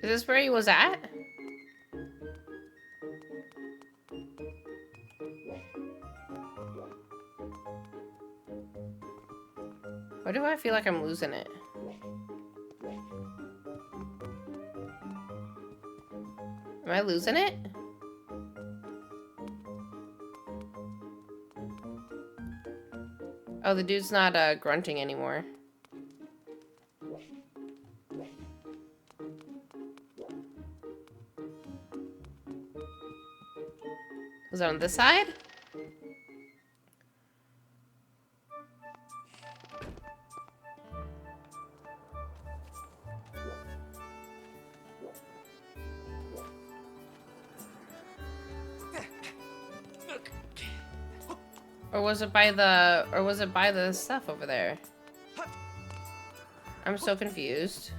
Is this where he was at? Why do I feel like I'm losing it? Am I losing it? Oh, the dude's not grunting anymore. Was it on this side? Or was it by the stuff over there? I'm so confused.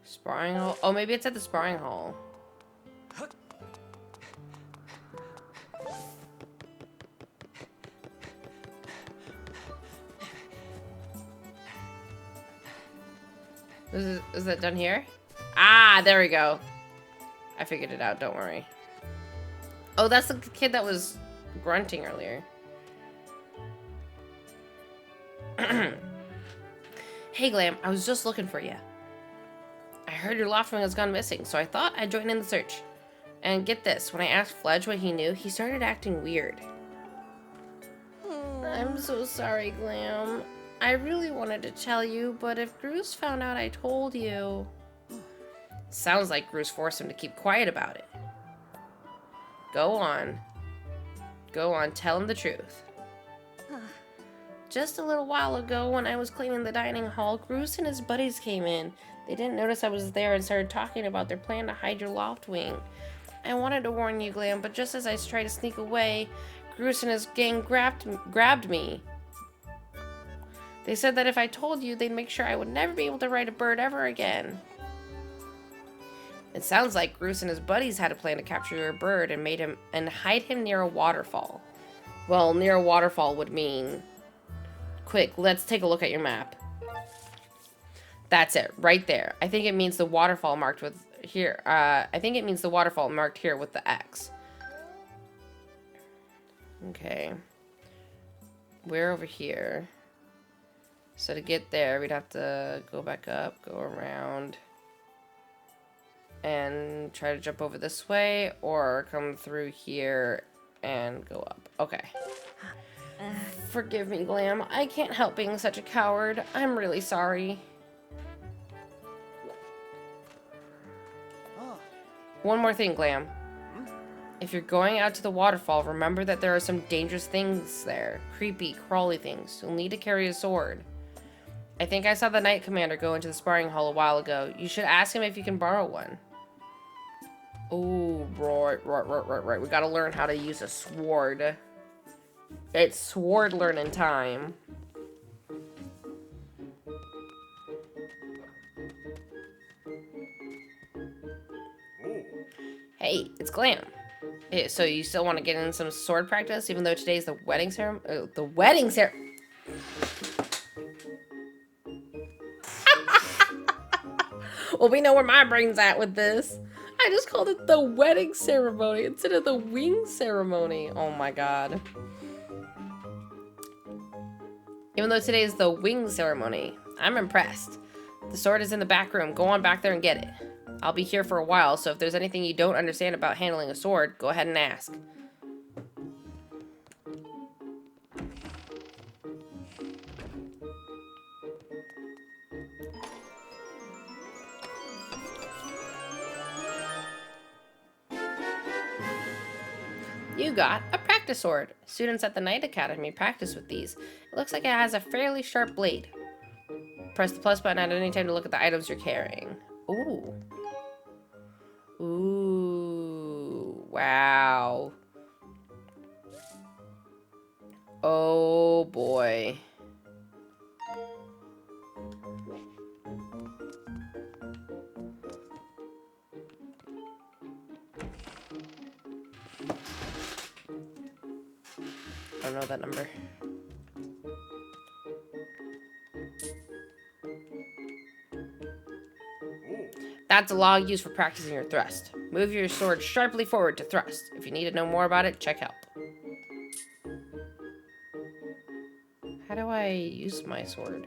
Sparring hall? Oh, maybe it's at the sparring hall. Is that done here? Ah, there we go. I figured it out, don't worry. Oh, that's the kid that was grunting earlier. Hey, Glam, I was just looking for you. I heard your loft wing has gone missing, so I thought I'd join in the search. And get this, when I asked Fledge what he knew, he started acting weird. I'm so sorry, Glam. I really wanted to tell you, but if Bruce found out I told you... Sounds like Bruce forced him to keep quiet about it. Go on. Go on, tell him the truth. Just a little while ago, when I was cleaning the dining hall, Bruce and his buddies came in. They didn't notice I was there and started talking about their plan to hide your loft wing. I wanted to warn you, Glam, but just as I tried to sneak away, Bruce and his gang grabbed me. They said that if I told you, they'd make sure I would never be able to ride a bird ever again. It sounds like Bruce and his buddies had a plan to capture your bird and hide him near a waterfall. Well, near a waterfall would mean... Quick, let's take a look at your map. That's it, right there. I think it means the waterfall marked with here. I think it means the waterfall marked here with the X. Okay. We're over here. So to get there, we'd have to go back up, go around, and try to jump over this way, or come through here and go up. Okay. Forgive me, Glam. I can't help being such a coward. I'm really sorry. One more thing, Glam. If you're going out to the waterfall, remember that there are some dangerous things there. Creepy, crawly things. You'll need to carry a sword. I think I saw the Knight Commander go into the sparring hall a while ago. You should ask him if you can borrow one. Oh, right. We gotta learn how to use a sword. It's sword learning time. Hey, it's Glam. So you still want to get in some sword practice, even though today's the wedding ceremony? The wedding ceremony. Well, we know where my brain's at with this. I just called it the wedding ceremony instead of the wing ceremony. Oh my god. Even though today is the wing ceremony, I'm impressed. The sword is in the back room. Go on back there and get it. I'll be here for a while, so if there's anything you don't understand about handling a sword, go ahead and ask. You got a practice sword. Students at the Knight Academy practice with these. It looks like it has a fairly sharp blade. Press the plus button at any time to look at the items you're carrying. Ooh. Ooh. Wow. Oh boy. I don't know that number. That's a log used for practicing your thrust. Move your sword sharply forward to thrust. If you need to know more about it, check help. How do I use my sword?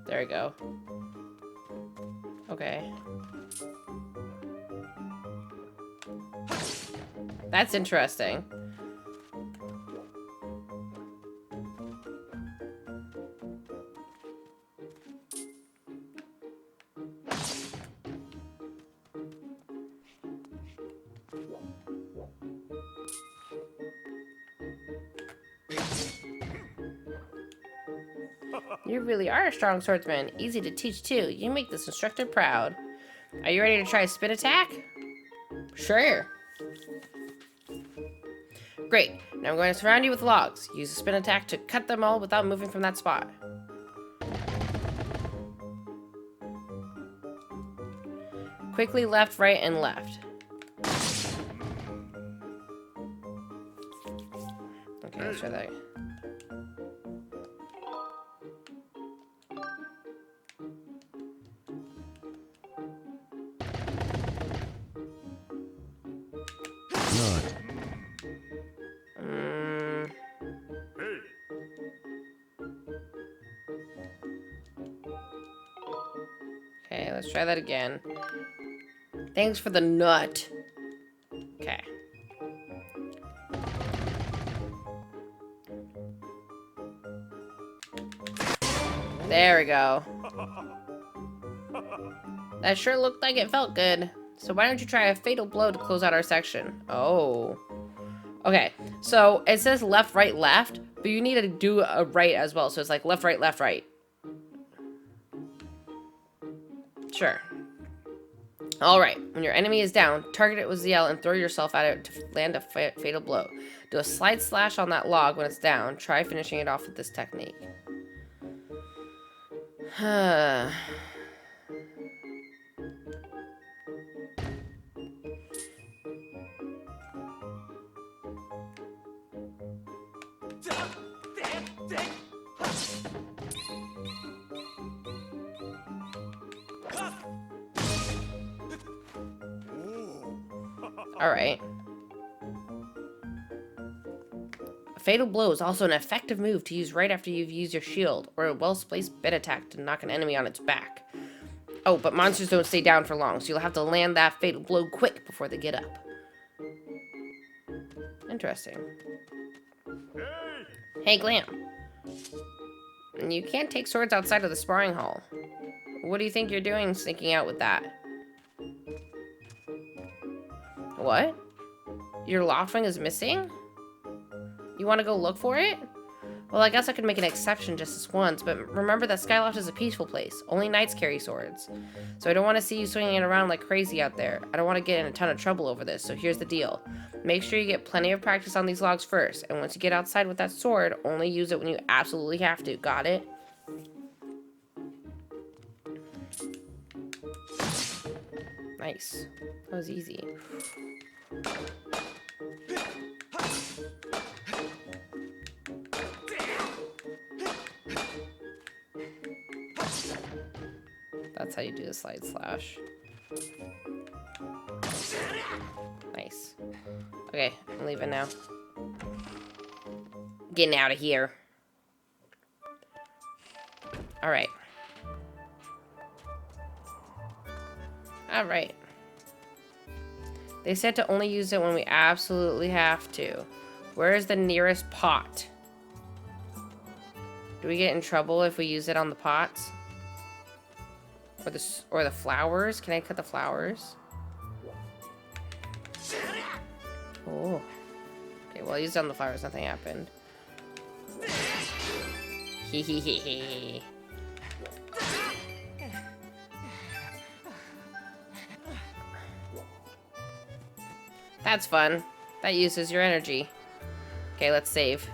There we go. Okay. That's interesting. You really are a strong swordsman. Easy to teach, too. You make this instructor proud. Are you ready to try a spin attack? Sure. Great. Now I'm going to surround you with logs. Use a spin attack to cut them all without moving from that spot. Quickly left, right, and left. Okay, let's try that. Okay, let's try that again. Thanks for the nut. Okay. There we go. That sure looked like it felt good. So why don't you try a fatal blow to close out our section? Oh. Okay, so it says left, right, left, but you need to do a right as well. So it's like left, right, left, right. Sure. Alright, when your enemy is down, target it with ZL and throw yourself at it to land a fatal blow. Do a slide slash on that log when it's down. Try finishing it off with this technique. Alright. A fatal blow is also an effective move to use right after you've used your shield, or a well-placed bit attack to knock an enemy on its back. Oh, but monsters don't stay down for long, so you'll have to land that fatal blow quick before they get up. Interesting. Hey, Glam. You can't take swords outside of the sparring hall. What do you think you're doing sneaking out with that? What? Your Loftwing is missing? You want to go look for it? Well, I guess I could make an exception just this once, but remember that Skyloft is a peaceful place. Only knights carry swords. So I don't want to see you swinging it around like crazy out there. I don't want to get in a ton of trouble over this, so here's the deal. Make sure you get plenty of practice on these logs first, and once you get outside with that sword, only use it when you absolutely have to. Got it? Nice. That was easy. That's how you do the slide slash. Nice. Okay, I'm leaving now. Getting out of here. Alright. Alright. They said to only use it when we absolutely have to. Where is the nearest pot? Do we get in trouble if we use it on the pots? Or the flowers? Can I cut the flowers? Oh. Okay, well I used it on the flowers, nothing happened. Hehehehe. That's fun. That uses your energy. Okay, let's save.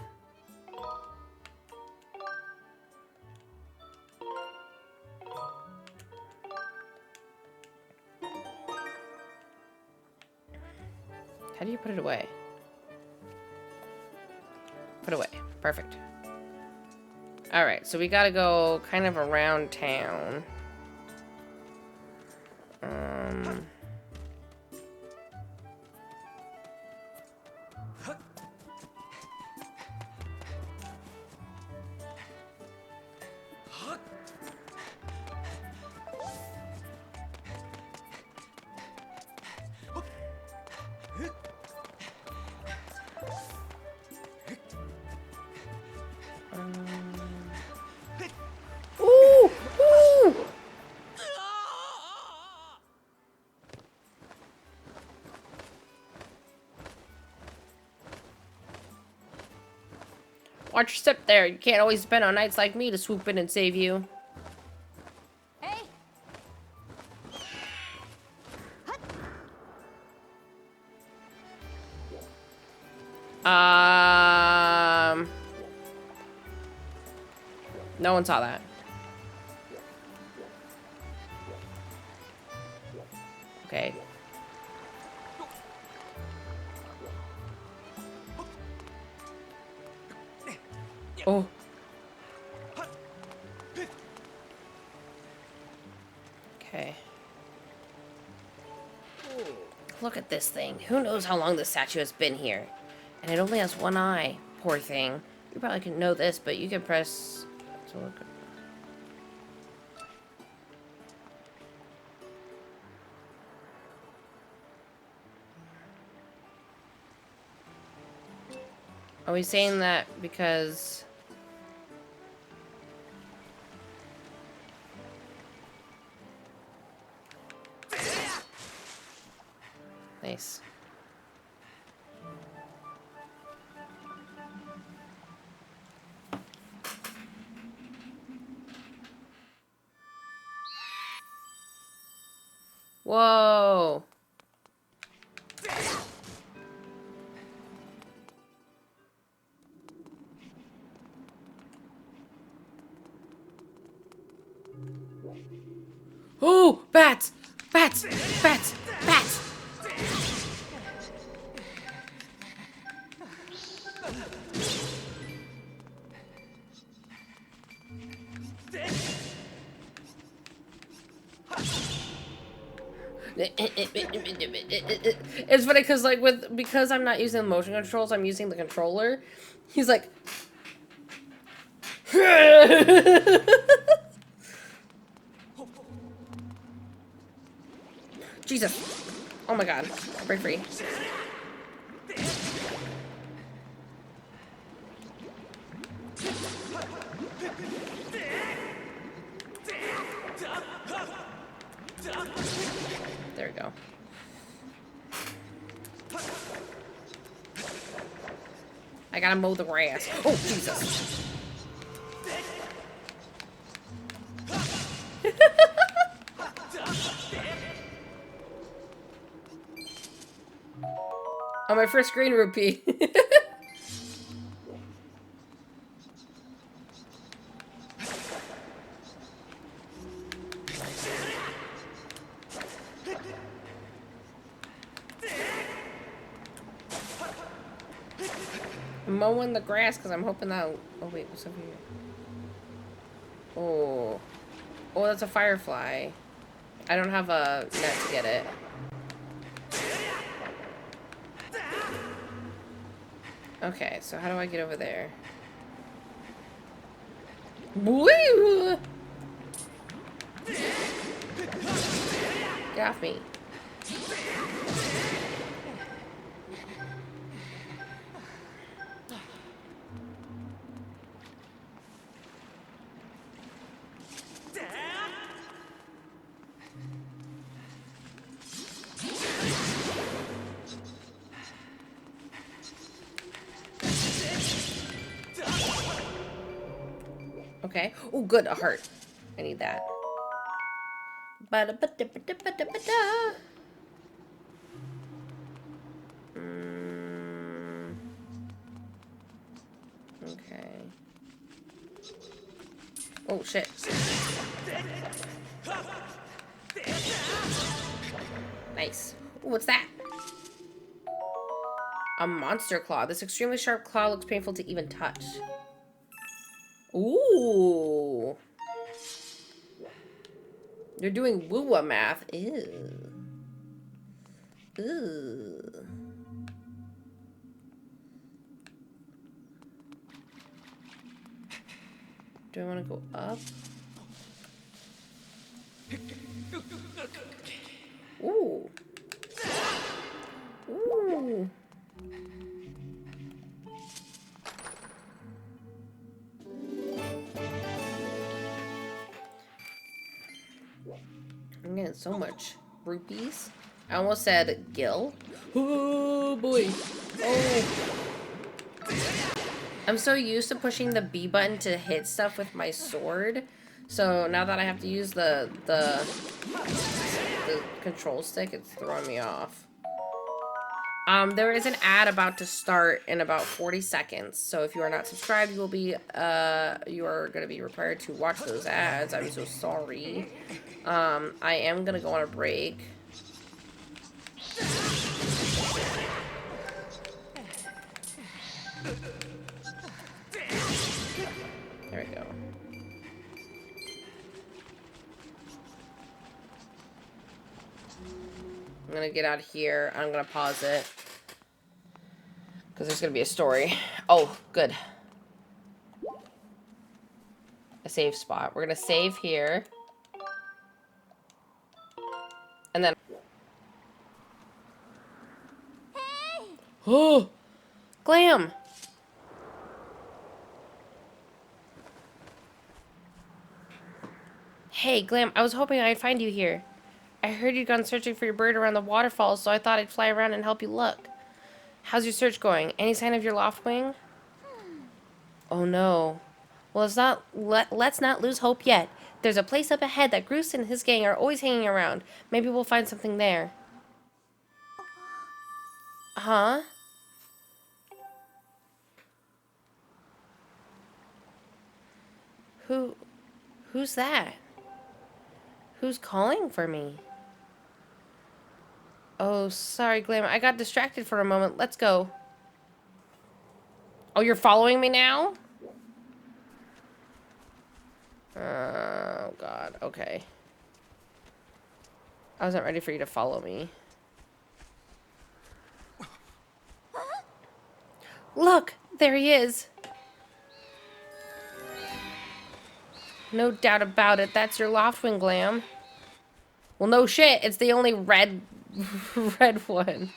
How do you put it away? Put away. Perfect. Alright, so we gotta go kind of around town. Watch your step there. You can't always depend on knights like me to swoop in and save you. Hey. No one saw that. Okay. Oh. Okay. Look at this thing. Who knows how long this statue has been here? And it only has one eye. Poor thing. You probably can know this, but you can press to look. Are we saying that because... Nice. Whoa. Oh, bats! Bats! Bats! Bats! It's funny because like because I'm not using the motion controls, I'm using the controller. He's like Jesus. Oh my god. Break free. There we go. I gotta mow the grass. Oh, Jesus. Oh, my first green rupee. I'm mowing the grass because I'm hoping that... Oh, wait, what's over here? Oh. Oh, that's a firefly. I don't have a net to get it. Okay, so how do I get over there? Woo! Get off me. Okay. Oh, good. A heart. I need that. Ba-da-ba-da-ba-da-ba-da-ba-da. Okay. Oh, shit. Nice. Ooh, what's that? A monster claw. This extremely sharp claw looks painful to even touch. Ooh. You're doing woo-wah math. Ew. Ew. Do I want to go up? Ooh. Ooh. I'm getting so much rupees. I almost said gill. Oh boy. Oh. I'm so used to pushing the B button to hit stuff with my sword. So now that I have to use the control stick, it's throwing me off. There is an ad about to start in about 40 seconds. So if you are not subscribed, you are gonna be required to watch those ads. I'm so sorry. I am gonna go on a break. There we go. I'm gonna get out of here. I'm gonna pause it. Because there's gonna be a story. Oh, good. A save spot. We're gonna save here. And then... Oh! Glam! Hey, Glam, I was hoping I'd find you here. I heard you'd gone searching for your bird around the waterfall, so I thought I'd fly around and help you look. How's your search going? Any sign of your loftwing? Oh no. Well, let's not lose hope yet. There's a place up ahead that Groose and his gang are always hanging around. Maybe we'll find something there. Huh? Who's that? Who's calling for me? Oh, sorry, Glam. I got distracted for a moment. Let's go. Oh, you're following me now? Oh, God. Okay. I wasn't ready for you to follow me. Look! There he is! No doubt about it. That's your Loftwing, Glam. Well, no shit. It's the only red one.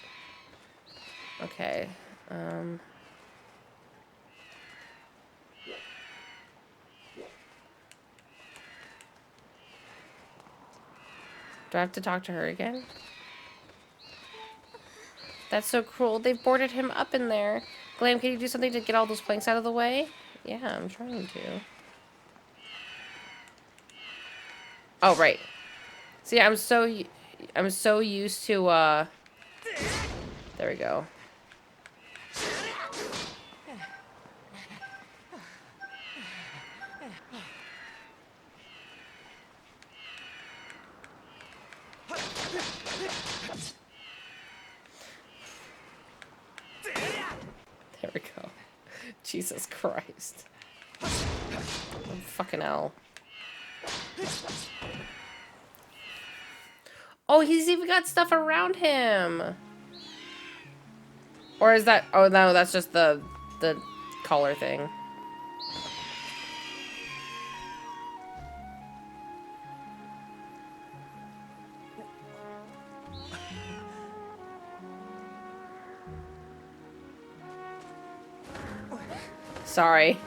Okay. Do I have to talk to her again? That's so cruel. They've boarded him up in there. Glam, can you do something to get all those planks out of the way? Yeah, I'm trying to. Oh, right. See, I'm so used to, there we go. There we go. Jesus Christ. Oh, fucking hell. Oh, he's even got stuff around him. Or is that... Oh, no, that's just the collar thing. Sorry.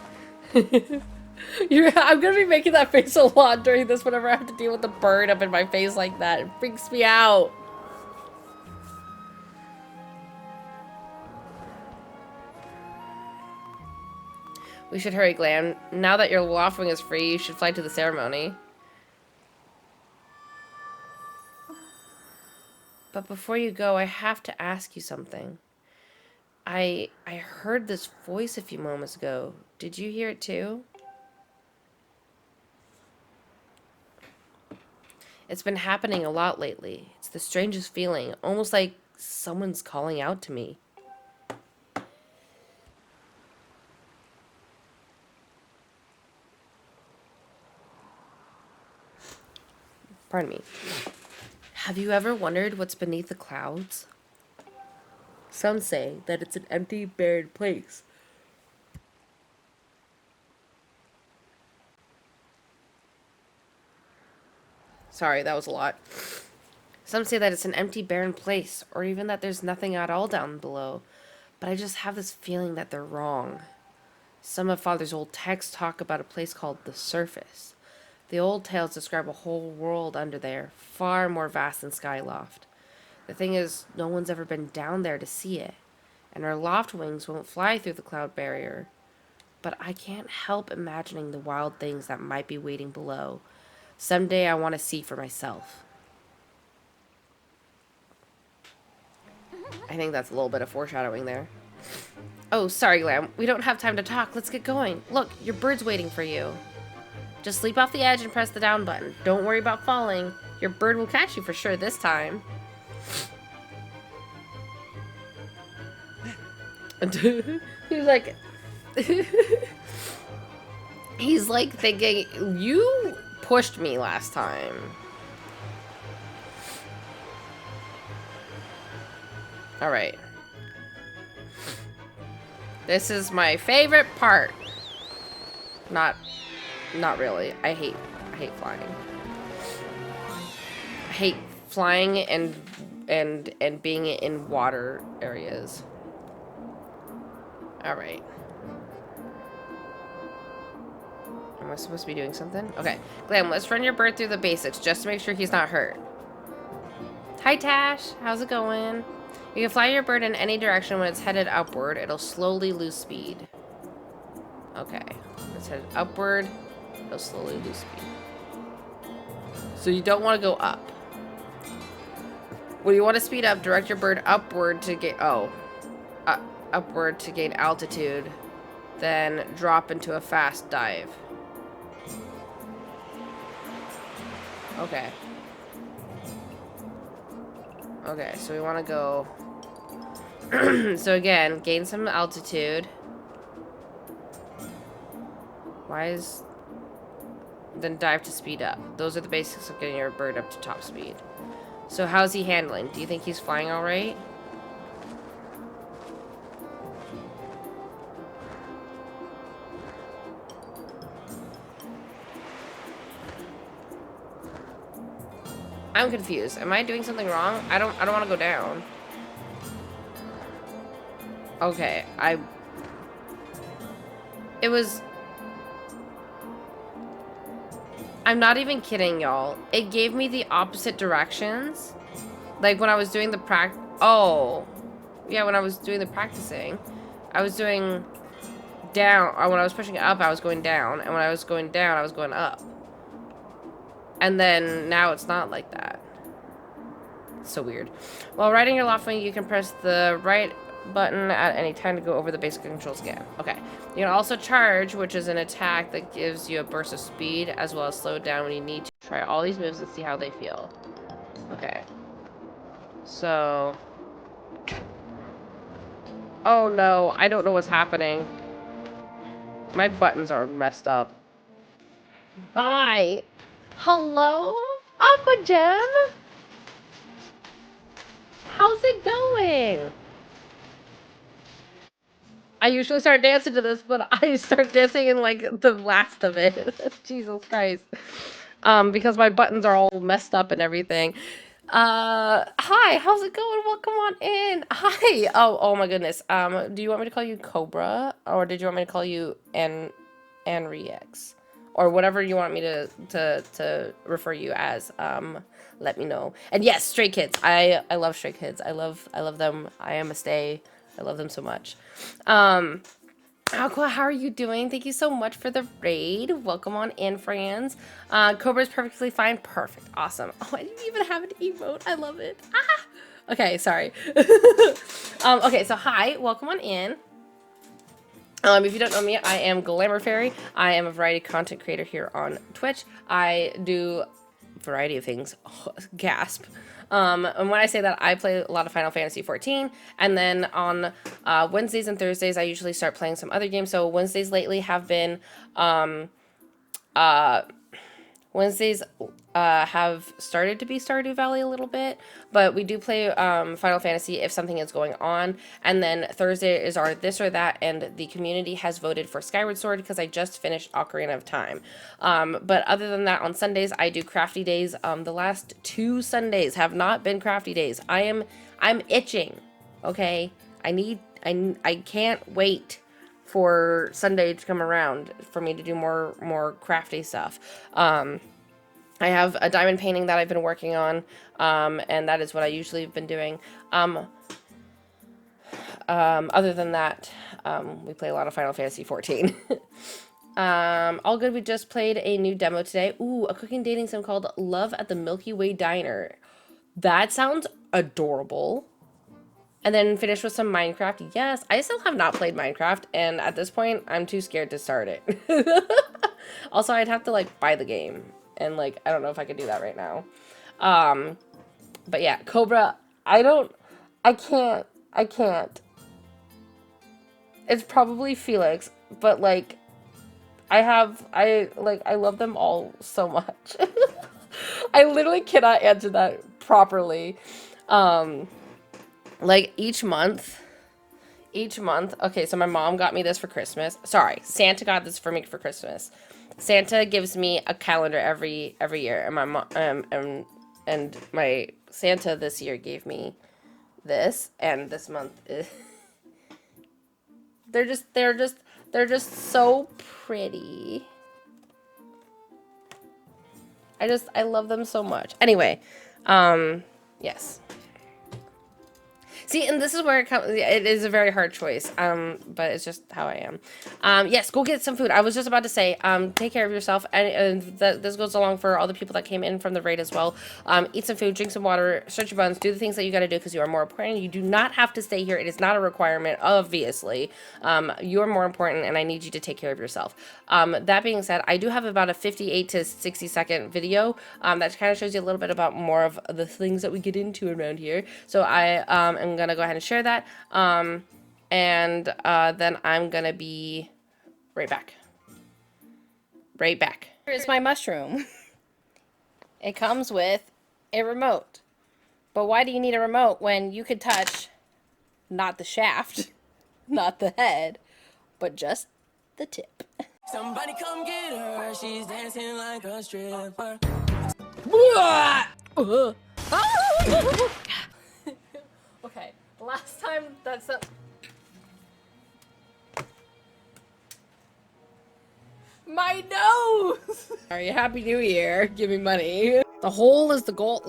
I'm gonna be making that face a lot during this whenever I have to deal with the bird up in my face like that. It freaks me out. We should hurry, Glam. Now that your Loftwing is free, you should fly to the ceremony. But before you go, I have to ask you something. I heard this voice a few moments ago. Did you hear it too? It's been happening a lot lately. It's the strangest feeling, almost like someone's calling out to me. Pardon me. Have you ever wondered what's beneath the clouds? Some say that it's an empty, barren place. Sorry, that was a lot. Some say that it's an empty, barren place, or even that there's nothing at all down below. But I just have this feeling that they're wrong. Some of Father's old texts talk about a place called the Surface. The old tales describe a whole world under there, far more vast than Skyloft. The thing is, no one's ever been down there to see it, and our Loftwings won't fly through the cloud barrier. but I can't help imagining the wild things that might be waiting below. Someday I want to see for myself. I think that's a little bit of foreshadowing there. Oh, sorry, Lamb. We don't have time to talk. Let's get going. Look, your bird's waiting for you. Just leap off the edge and press the down button. Don't worry about falling. Your bird will catch you for sure this time. He's like... He's like thinking, you pushed me last time. Alright. This is my favorite part. Not really. I hate flying. I hate flying and being in water areas. Alright. Am I supposed to be doing something? Okay. Glam, let's run your bird through the basics just to make sure he's not hurt. Hi, Tash. How's it going? You can fly your bird in any direction when it's headed upward. It'll slowly lose speed. Okay. It's headed upward. It'll slowly lose speed. So you don't want to go up. When you want to speed up, direct your bird upward to get... upward to gain altitude. Then drop into a fast dive. Okay. Okay, so we want to go... So again, gain some altitude. Why is... Then dive to speed up. Those are the basics of getting your bird up to top speed. So how's he handling? Do you think he's flying alright? I'm confused. Am I doing something wrong? I don't want to go down. Okay, it was... I'm not even kidding, y'all. It gave me the opposite directions. Like when I was doing the oh. Yeah, when I was doing the practicing, I was doing down. Or when I was pushing it up, I was going down. And when I was going down, I was going up. And then now it's not like that. It's so weird. While riding your loft wing, you can press the right button at any time to go over the basic controls again. Okay. You can also charge, which is an attack that gives you a burst of speed, as well as slow down when you need to. Try all these moves and see how they feel. Okay. So... Oh no, I don't know what's happening. My buttons are messed up. Hi! Hello? Aqua Gem? How's it going? I usually start dancing to this, but I start dancing in like the last of it. Jesus Christ. Because my buttons are all messed up and everything. Hi, how's it going? Welcome on in. Hi. Oh my goodness. Do you want me to call you Cobra, or did you want me to call you Anriex? Or whatever you want me to refer you as. Let me know. And yes, Stray Kids. I love Stray Kids. I love them. I am a stay. I love them so much. Aqua, how are you doing? Thank you so much for the raid. Welcome on in, friends. Cobra's perfectly fine. Perfect. Awesome. Oh, I didn't even have an emote. I love it. Ah! Okay, sorry. Okay, so hi. Welcome on in. If you don't know me, I am Glamour Fairy. I am a variety content creator here on Twitch. I do a variety of things. Oh, gasp. And when I say that, I play a lot of Final Fantasy XIV, and then on Wednesdays and Thursdays, I usually start playing some other games. So Wednesdays lately have been Wednesdays have started to be Stardew Valley a little bit, but we do play Final Fantasy if something is going on. And then Thursday is our this or that, and the community has voted for Skyward Sword because I just finished Ocarina of Time. But other than that, on Sundays I do crafty days. The last 2 Sundays have not been crafty days. I'm itching. Okay, I can't wait for Sunday to come around for me to do more crafty stuff. I have a diamond painting that I've been working on, and that is what I usually have been doing. other than that, we play a lot of Final Fantasy 14. All good. We just played a new demo today. Ooh, a cooking dating sim called Love at the Milky Way Diner. That sounds adorable. And then finish with some Minecraft. Yes, I still have not played Minecraft, and at this point, I'm too scared to start it. Also, I'd have to, like, buy the game. And, like, I don't know if I could do that right now. But yeah, Cobra, I can't. It's probably Felix, but, like, I love them all so much. I literally cannot answer that properly. Like each month, okay, so my mom got me this for Christmas. Sorry, Santa got this for me for Christmas. Santa gives me a calendar every year, and my mom, and my Santa this year gave me this, and this month is, they're just so pretty. I love them so much. Anyway, yes. See, and this is where it is a very hard choice, but it's just how I am. Yes, go get some food. I was just about to say, take care of yourself, and this goes along for all the people that came in from the raid as well. Eat some food, drink some water, stretch your buns, do the things that you got to do because you are more important. You do not have to stay here. It is not a requirement, obviously. You are more important, and I need you to take care of yourself. That being said, I do have about a 58 to 60 second video that kind of shows you a little bit about more of the things that we get into around here. So I am gonna go ahead and share that, and then I'm gonna be right back. Here's my mushroom. It comes with a remote, but why do you need a remote when you could touch not the shaft, not the head, but just the tip? Somebody come get her. She's dancing like a stripper. Okay, last time that's a... My nose! Sorry, Happy New Year. Give me money. The hole is the goal.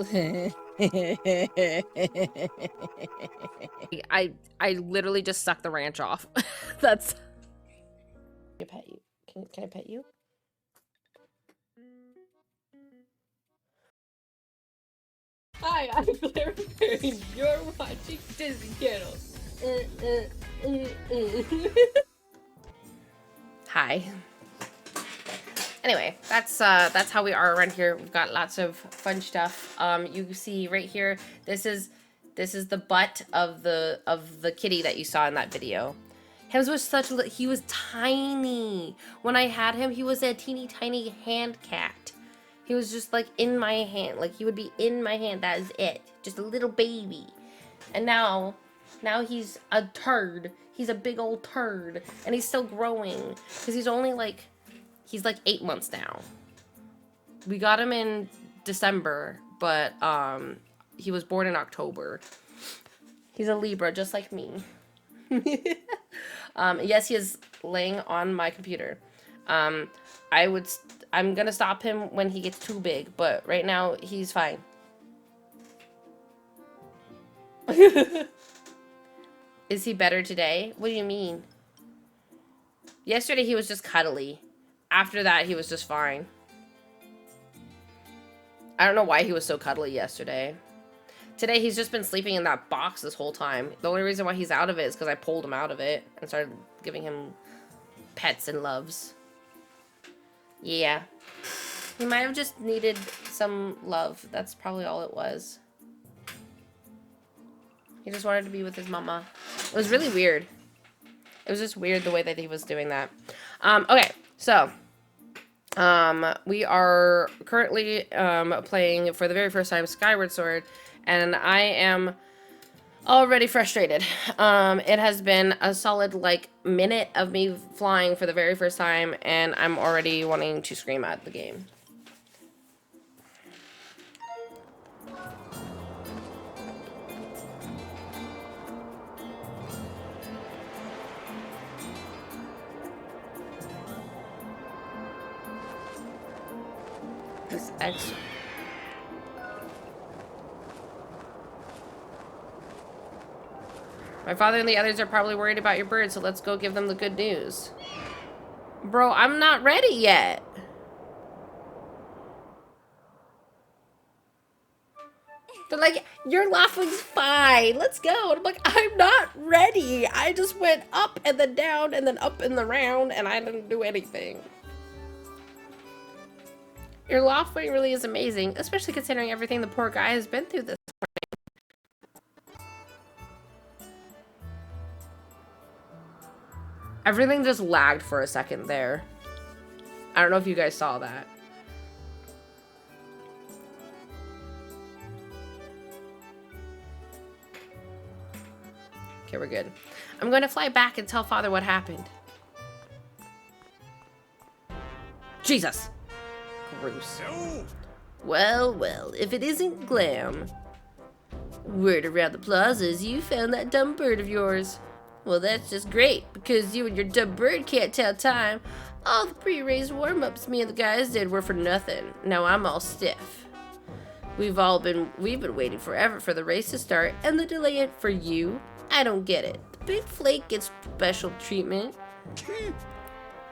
I literally just sucked the ranch off. That's... Can I pet you? Can I pet you? Hi, I'm Claire Perry. You're watching Disney Channel. Hi. Anyway, that's how we are around here. We've got lots of fun stuff. You see right here, this is the butt of the kitty that you saw in that video. He was tiny. When I had him, he was a teeny tiny hand cat. He was just like in my hand. Like he would be in my hand. That is it. Just a little baby. And now he's a turd. He's a big old turd. And he's still growing. Because he's only like, he's like 8 months now. We got him in December, but he was born in October. He's a Libra, just like me. Yes, he is laying on my computer. I'm gonna stop him when he gets too big, but right now he's fine. Is he better today? What do you mean? Yesterday he was just cuddly. After that he was just fine. I don't know why he was so cuddly yesterday. Today he's just been sleeping in that box this whole time. The only reason why he's out of it is because I pulled him out of it and started giving him pets and loves. Yeah. He might have just needed some love. That's probably all it was. He just wanted to be with his mama. It was really weird. It was just weird the way that he was doing that. Okay, so we are currently playing for the very first time Skyward Sword, and I am already frustrated. It has been a solid like minute of me flying for the very first time, and I'm already wanting to scream at the game. This X. My father and the others are probably worried about your bird, so let's go give them the good news. Bro, I'm not ready yet. They're like, your laughing's fine. Let's go. And I'm like, I'm not ready. I just went up and then down and then up and around and I didn't do anything. Your laughing really is amazing, especially considering everything the poor guy has been through this morning. Everything just lagged for a second there. I don't know if you guys saw that. Okay, we're good. I'm going to fly back and tell Father what happened. Jesus. Gross. No. Well, well, if it isn't Glam. Word around the plaza is you found that dumb bird of yours. Well, that's just great, because you and your dumb bird can't tell time. All the pre-race warm-ups me and the guys did were for nothing. Now I'm all stiff. We've been waiting forever for the race to start, and the delay it for you? I don't get it. The big flake gets special treatment.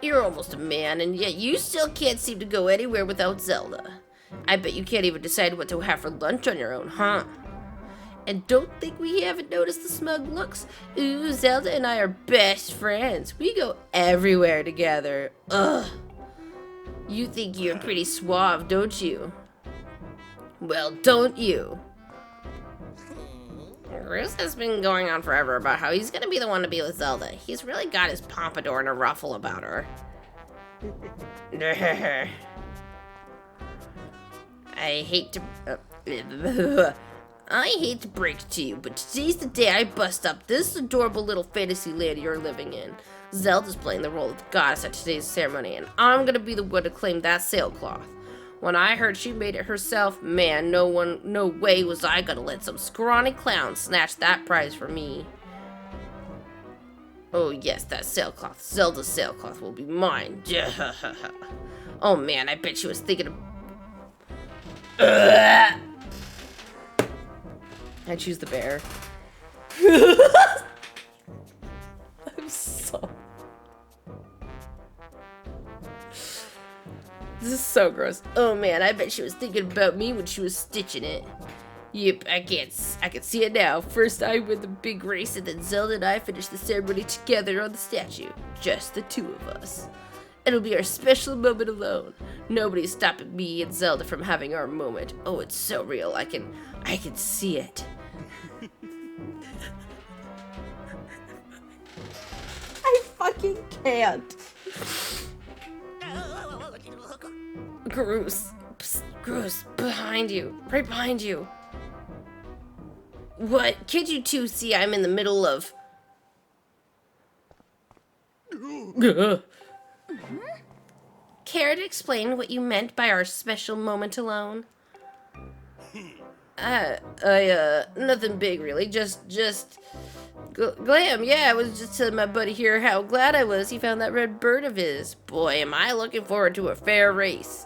You're almost a man, and yet you still can't seem to go anywhere without Zelda. I bet you can't even decide what to have for lunch on your own, huh? And don't think we haven't noticed the smug looks. Ooh, Zelda and I are best friends. We go everywhere together. Ugh. You think you're pretty suave, don't you? Well, don't you? Bruce has been going on forever about how he's gonna be the one to be with Zelda. He's really got his pompadour in a ruffle about her. I hate to break it to you, but today's the day I bust up this adorable little fantasy land you're living in. Zelda's playing the role of the goddess at today's ceremony, and I'm gonna be the one to claim that sailcloth. When I heard she made it herself, man, no way was I gonna let some scrawny clown snatch that prize from me. Oh yes, that sailcloth, Zelda's sailcloth will be mine. Oh man, I bet she was thinking of... I choose the bear. I'm so... This is so gross. Oh man, I bet she was thinking about me when she was stitching it. Yep, I can see it now. First I win the big race, and then Zelda and I finish the ceremony together on the statue. Just the two of us. It'll be our special moment alone. Nobody's stopping me and Zelda from having our moment. Oh, it's so real. I can see it. I fucking can't. Groose. Psst, Groose, behind you. Right behind you. What? Can't you two see I'm in the middle of... Care to explain what you meant by our special moment alone? Nothing big really, just... Glam, yeah, I was just telling my buddy here how glad I was he found that red bird of his. Boy, am I looking forward to a fair race.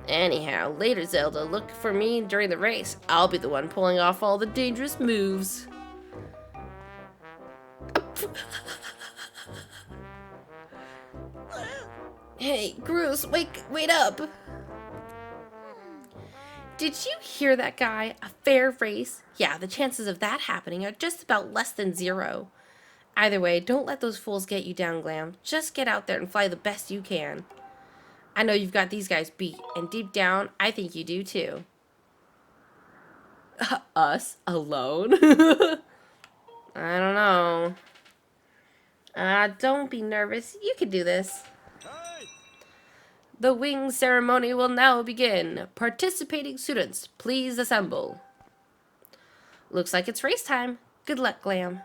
Anyhow, later Zelda, look for me during the race. I'll be the one pulling off all the dangerous moves. Hey, Groose, wait up. Did you hear that guy? A fair race? Yeah, the chances of that happening are just about less than 0. Either way, don't let those fools get you down, Glam. Just get out there and fly the best you can. I know you've got these guys beat, and deep down, I think you do too. Us? Alone? I don't know. Don't be nervous. You can do this. The wing ceremony will now begin. Participating students, please assemble. Looks like it's race time. Good luck, Glam.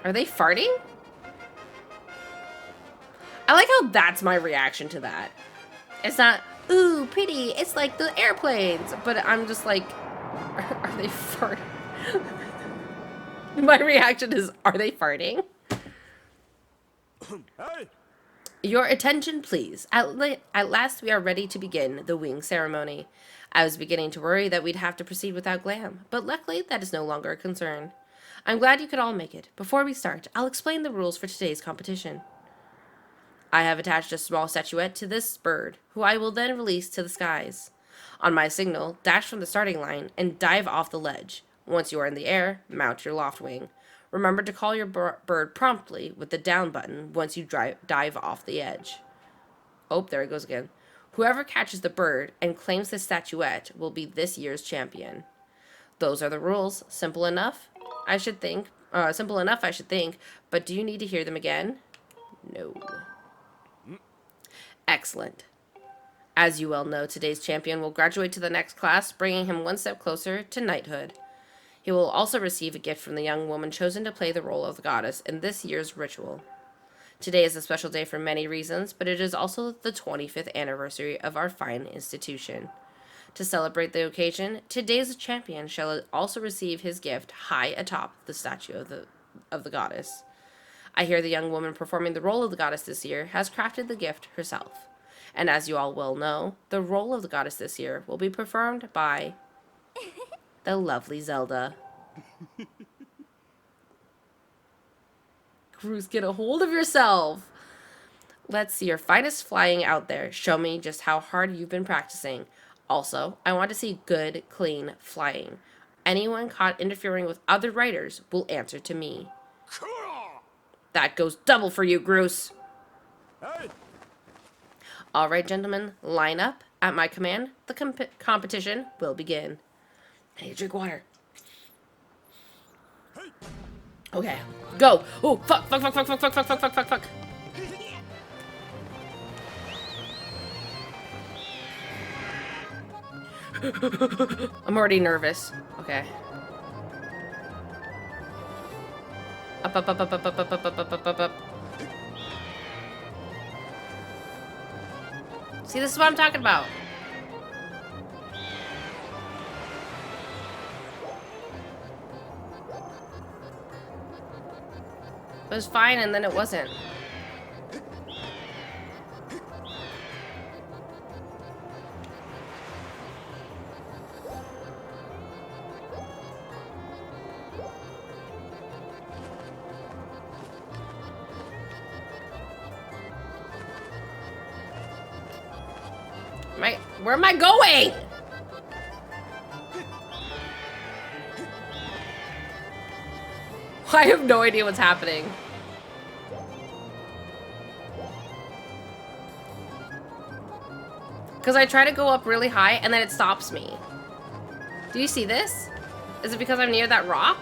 Are they farting? I like how that's my reaction to that. It's not, ooh, pretty. It's like the airplanes. But I'm just like, are they farting? My reaction is, are they farting? Hey! Your attention, please. At last, we are ready to begin the wing ceremony. I was beginning to worry that we'd have to proceed without Glam, but luckily, that is no longer a concern. I'm glad you could all make it. Before we start, I'll explain the rules for today's competition. I have attached a small statuette to this bird, who I will then release to the skies. On my signal, dash from the starting line and dive off the ledge. Once you are in the air, mount your loft wing. Remember to call your bird promptly with the down button once you dive off the edge. Oh, there it goes again. Whoever catches the bird and claims the statuette will be this year's champion. Those are the rules. Simple enough, I should think. But do you need to hear them again? No. Excellent. As you well know, today's champion will graduate to the next class, bringing him one step closer to knighthood. He will also receive a gift from the young woman chosen to play the role of the goddess in this year's ritual. Today is a special day for many reasons, but it is also the 25th anniversary of our fine institution. To celebrate the occasion, today's champion shall also receive his gift high atop the statue of the goddess. I hear the young woman performing the role of the goddess this year has crafted the gift herself. And as you all well know, the role of the goddess this year will be performed by the lovely Zelda. Cruz, get a hold of yourself. Let's see your finest flying out there. Show me just how hard you've been practicing. Also, I want to see good, clean flying. Anyone caught interfering with other riders will answer to me. That goes double for you, Groose. Hey! All right, gentlemen, line up. At my command, the competition will begin. I need to drink water. Okay, go. Oh, fuck. I'm already nervous. Okay. Up. See, this is what I'm talking about. It was fine, and then it wasn't. Where am I going? I have no idea what's happening. Because I try to go up really high and then it stops me. Do you see this? Is it because I'm near that rock?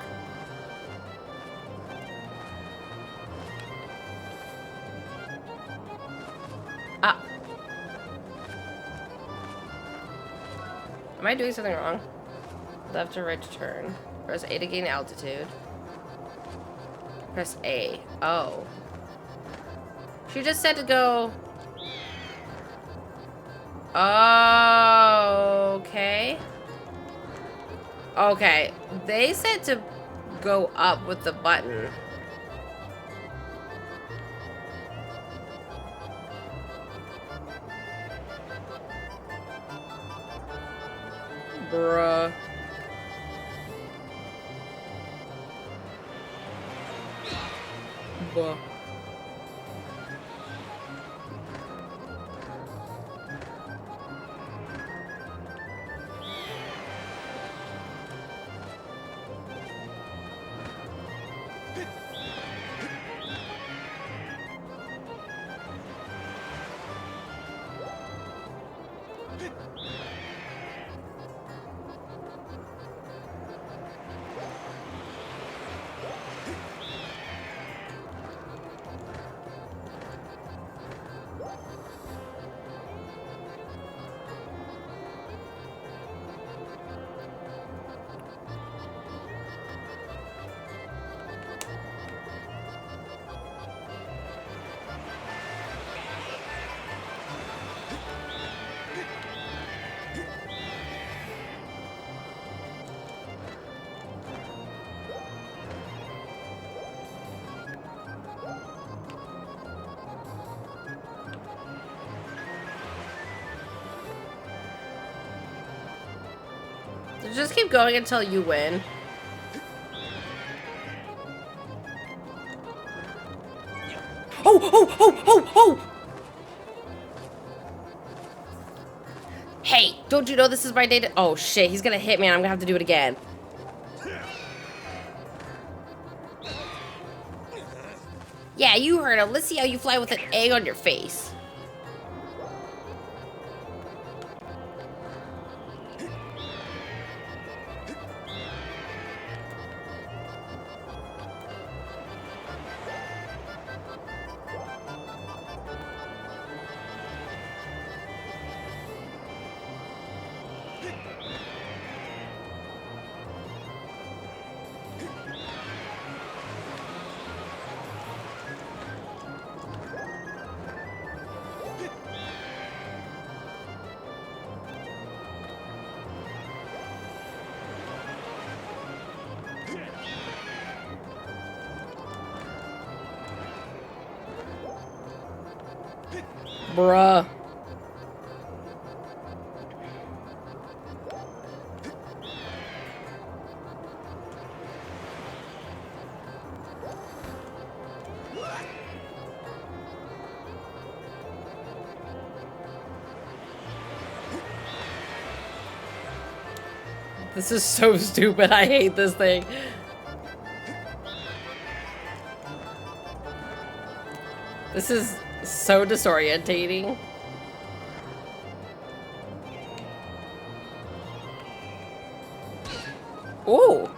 Am I doing something wrong? Left or right to turn. Press A to gain altitude. Press A. Oh. She just said to go... Oh, okay. Okay. They said to go up with the button. Bruh. Buh. So just keep going until you win. Oh, oh, oh, oh, oh! Hey, don't you know this is my day to— oh shit, he's gonna hit me and I'm gonna have to do it again. Yeah, you heard him. Let's see how you fly with an egg on your face. Bruh. This is so stupid. I hate this thing. This is so disorientating. Ooh.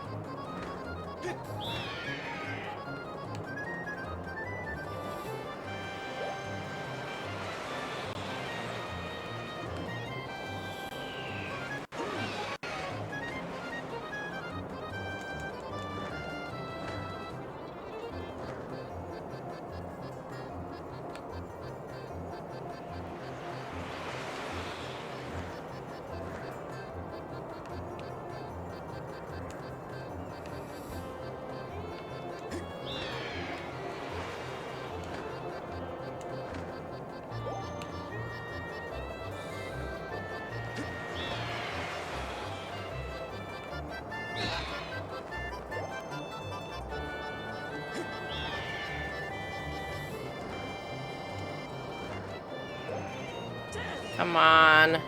Come on.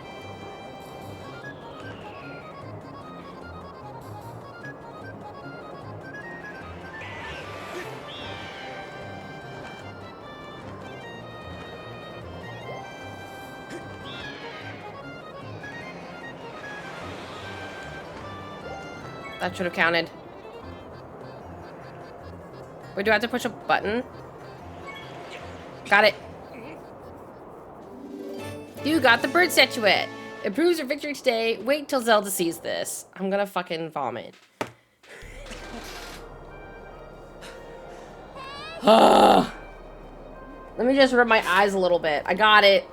That should have counted. Wait, do I have to push a button? Got it. You got the bird statuette. It proves your victory today. Wait till Zelda sees this. I'm gonna fucking vomit. Let me just rub my eyes a little bit. I got it.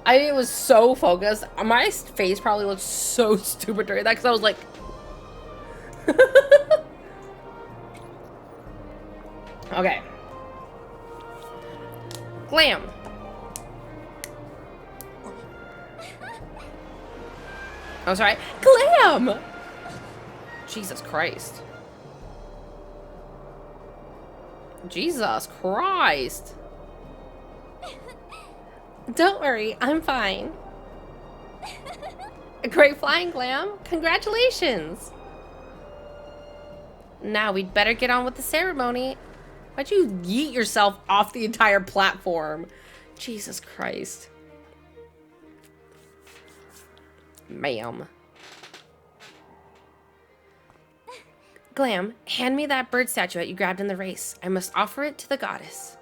I was so focused. My face probably looked so stupid during that because I was like... Okay. Glam. Oh, sorry. Glam! Jesus Christ. Jesus Christ. Don't worry, I'm fine. Great flying, Glam. Congratulations. Now we'd better get on with the ceremony. Why'd you yeet yourself off the entire platform? Jesus Christ. Ma'am. Glam, hand me that bird statuette you grabbed in the race. I must offer it to the goddess.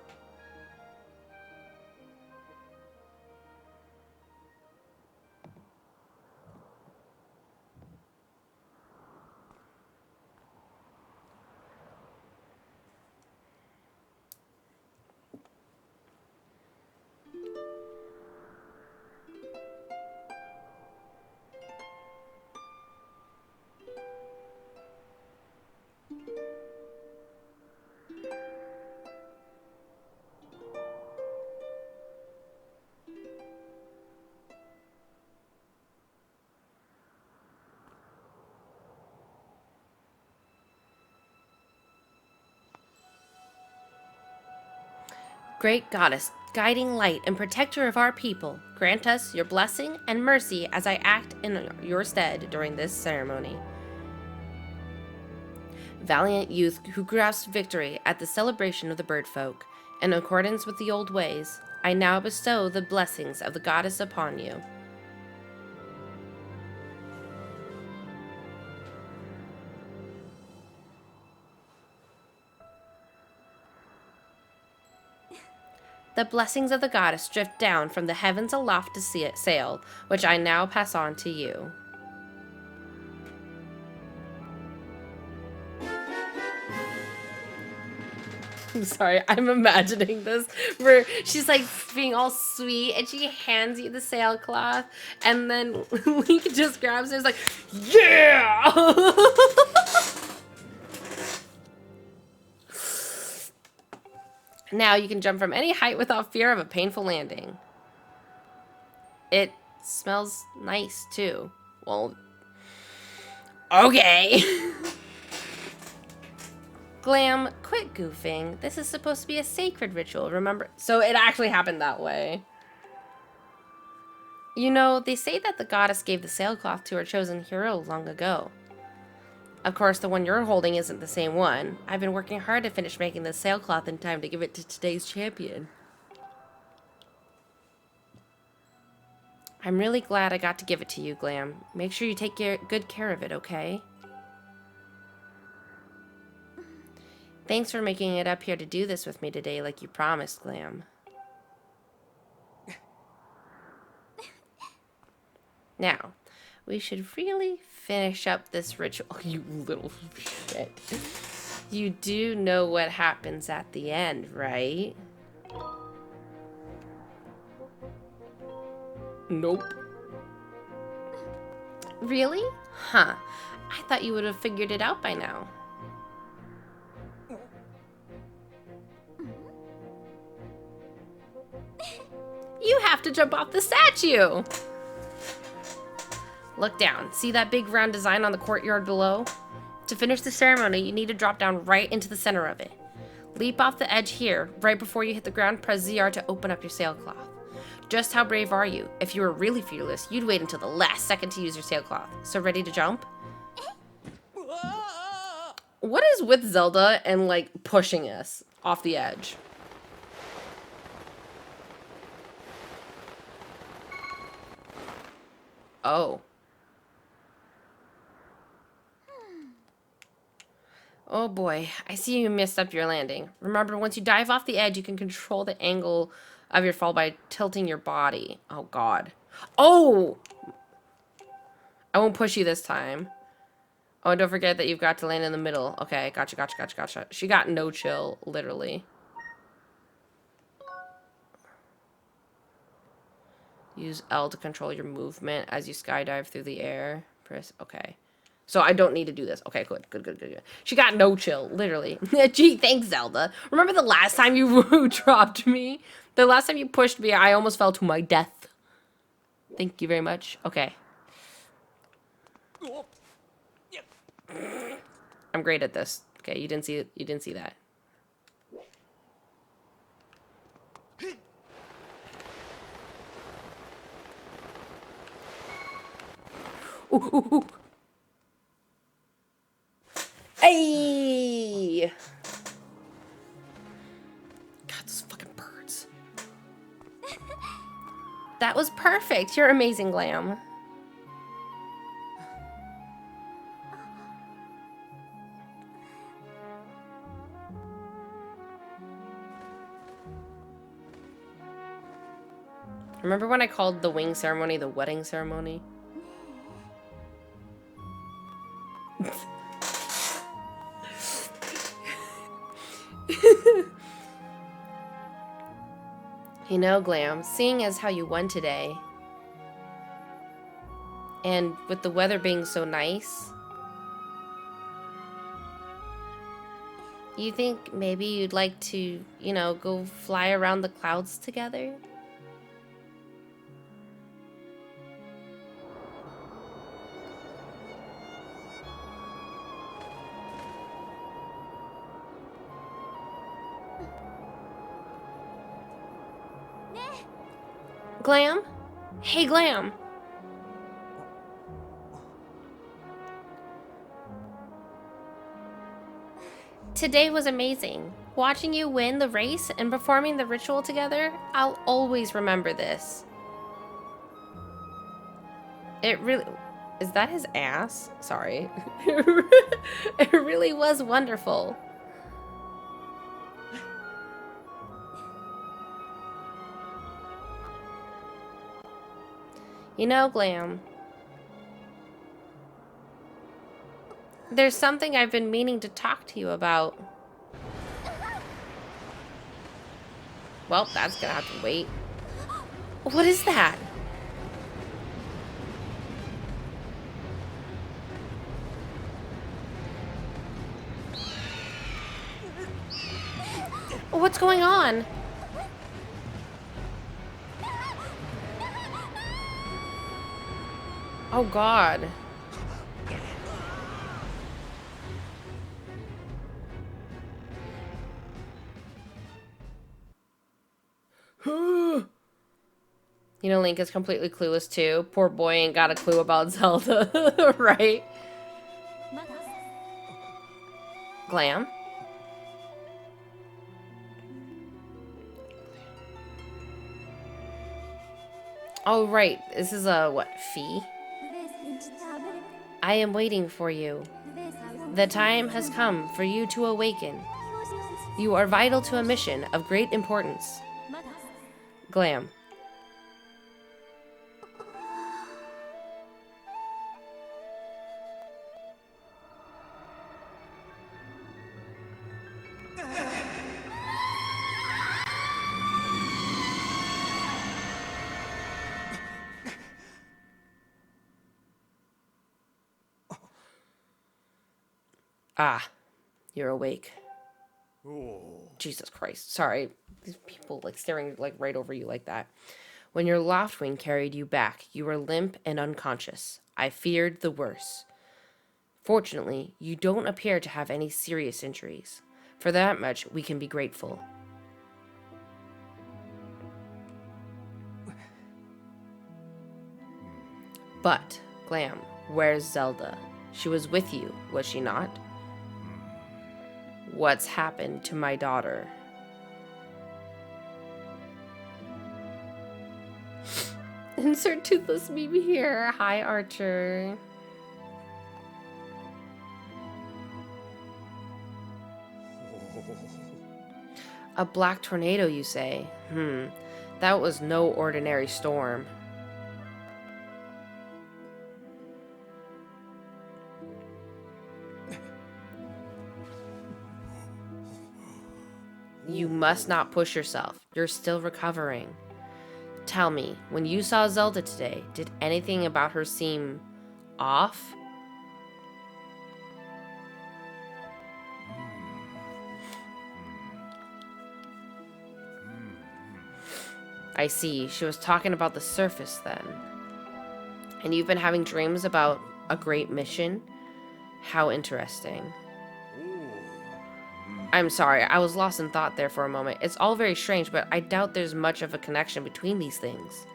Great goddess, guiding light and protector of our people, grant us your blessing and mercy as I act in your stead during this ceremony. Valiant youth who grasped victory at the celebration of the bird folk, in accordance with the old ways, I now bestow the blessings of the goddess upon you. The blessings of the goddess drift down from the heavens aloft to see it sail, which I now pass on to you. I'm sorry, I'm imagining this where she's like being all sweet and she hands you the sailcloth and then Link just grabs it and is like, yeah! Now you can jump from any height without fear of a painful landing. It smells nice too. Well, okay. Glam, quit goofing. This is supposed to be a sacred ritual, remember? So it actually happened that way. You know, they say that the goddess gave the sailcloth to her chosen hero long ago. Of course, the one you're holding isn't the same one. I've been working hard to finish making the sailcloth in time to give it to today's champion. I'm really glad I got to give it to you, Glam. Make sure you take good care of it, okay? Thanks for making it up here to do this with me today like you promised, Glam. Now, we should really finish up this ritual. Oh, you little shit. You do know what happens at the end, right? Nope. Really? Huh. I thought you would have figured it out by now. You have to jump off the statue! Look down. See that big round design on the courtyard below? To finish the ceremony, you need to drop down right into the center of it. Leap off the edge here. Right before you hit the ground, press ZR to open up your sailcloth. Just how brave are you? If you were really fearless, you'd wait until the last second to use your sailcloth. So ready to jump? What is with Zelda and, like, pushing us off the edge? Oh. Oh boy, I see you messed up your landing. Remember, once you dive off the edge, you can control the angle of your fall by tilting your body. Oh god. Oh! I won't push you this time. Oh, and don't forget that you've got to land in the middle. Okay, gotcha, gotcha, gotcha, gotcha. She got no chill, literally. Use L to control your movement as you skydive through the air. Press, okay. So I don't need to do this. Okay, good, good, good, good, good. She got no chill, literally. Gee, thanks, Zelda. Remember the last time you dropped me? The last time you pushed me, I almost fell to my death. Thank you very much. Okay. I'm great at this. Okay, you didn't see it. You didn't see that. Ooh, ooh, ooh. Hey! God, those fucking birds. That was perfect. You're amazing, Glam. Remember when I called the wing ceremony the wedding ceremony? You know, Glam, seeing as how you won today, and with the weather being so nice, you think maybe you'd like to, you know, go fly around the clouds together? Glam? Hey, Glam. Today was amazing. Watching you win the race and performing the ritual together, I'll always remember this. It really... Is that his ass? Sorry. It really was wonderful. You know, Glam, there's something I've been meaning to talk to you about. Well, that's gonna have to wait. What is that? What's going on? Oh, God. You know, Link is completely clueless too. Poor boy ain't got a clue about Zelda, right? Glam? Oh, right. This is a, what, fee? I am waiting for you. The time has come for you to awaken. You are vital to a mission of great importance. Glam. Ah, you're awake. Jesus Christ. Sorry. These people like staring like right over you like that. When your Loftwing carried you back, you were limp and unconscious. I feared the worst. Fortunately, you don't appear to have any serious injuries. For that much, we can be grateful. But, Glam, where's Zelda? She was with you, was she not? What's happened to my daughter? Insert toothless meme here. Hi, Archer. A black tornado, you say? That was no ordinary storm. You must not push yourself. You're still recovering. Tell me, when you saw Zelda today, did anything about her seem off? I see. She was talking about the surface then. And you've been having dreams about a great mission? How interesting. I'm sorry, I was lost in thought there for a moment. It's all very strange, but I doubt there's much of a connection between these things.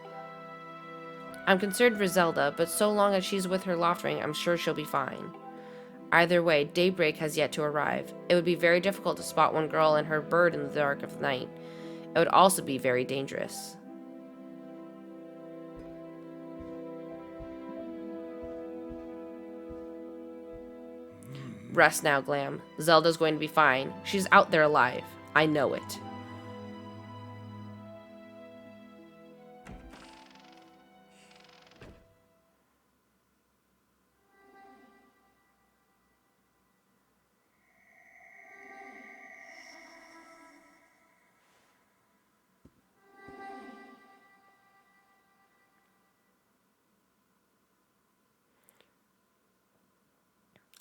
I'm concerned for Zelda, but so long as she's with her Loftwing, I'm sure she'll be fine. Either way, daybreak has yet to arrive. It would be very difficult to spot one girl and her bird in the dark of night. It would also be very dangerous. Rest now, Glam. Zelda's going to be fine. She's out there alive. I know it.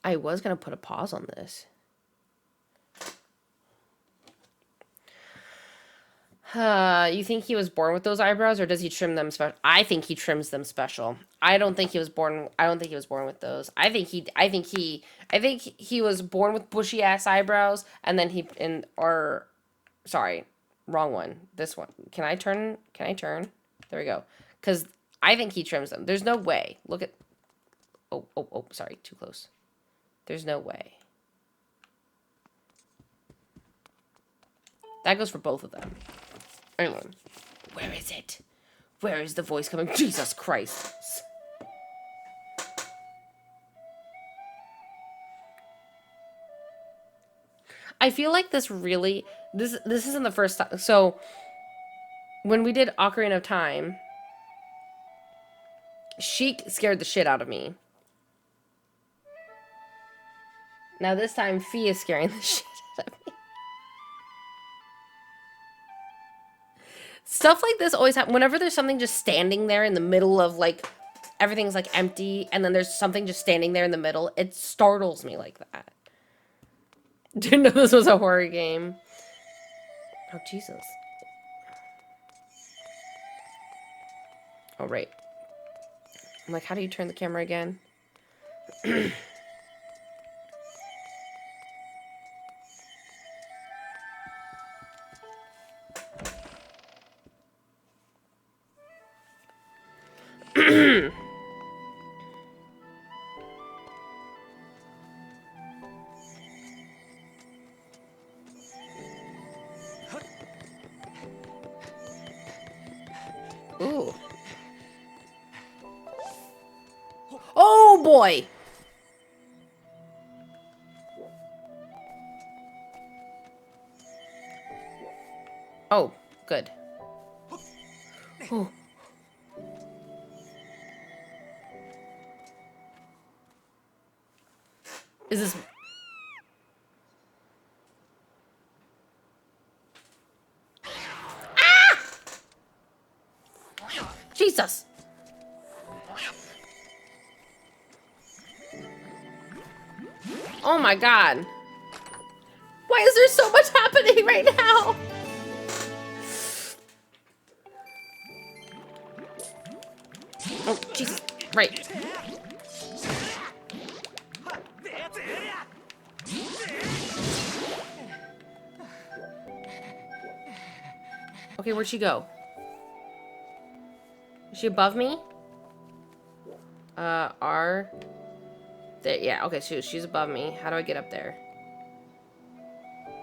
I was going to put a pause on this. You think he was born with those eyebrows, or does he trim them special? I think he trims them special. I don't think he was born with those. I think he was born with bushy ass eyebrows, and then sorry, wrong one. This one. Can I turn? There we go. Because I think he trims them. There's no way. Look at... Oh, sorry. Too close. There's no way. That goes for both of them. Anyway. Where is it? Where is the voice coming? Jesus Christ. I feel like this really... This isn't the first time. So, when we did Ocarina of Time, Sheik scared the shit out of me. Now this time, Fee is scaring the shit out of me. Stuff like this always happens. Whenever there's something just standing there in the middle of, like, everything's, like, empty, and then there's something just standing there in the middle, it startles me like that. Didn't know this was a horror game. Oh, Jesus. Oh, right. I'm like, how do you turn the camera again? Ooh. Oh, boy! Oh, good. Oh. Is this... Ah! Jesus! Oh my god. Why is there so much happening right now? Oh, Jesus. Right. Okay, where'd she go? Is she above me? R. There, yeah, okay, she's above me. How do I get up there?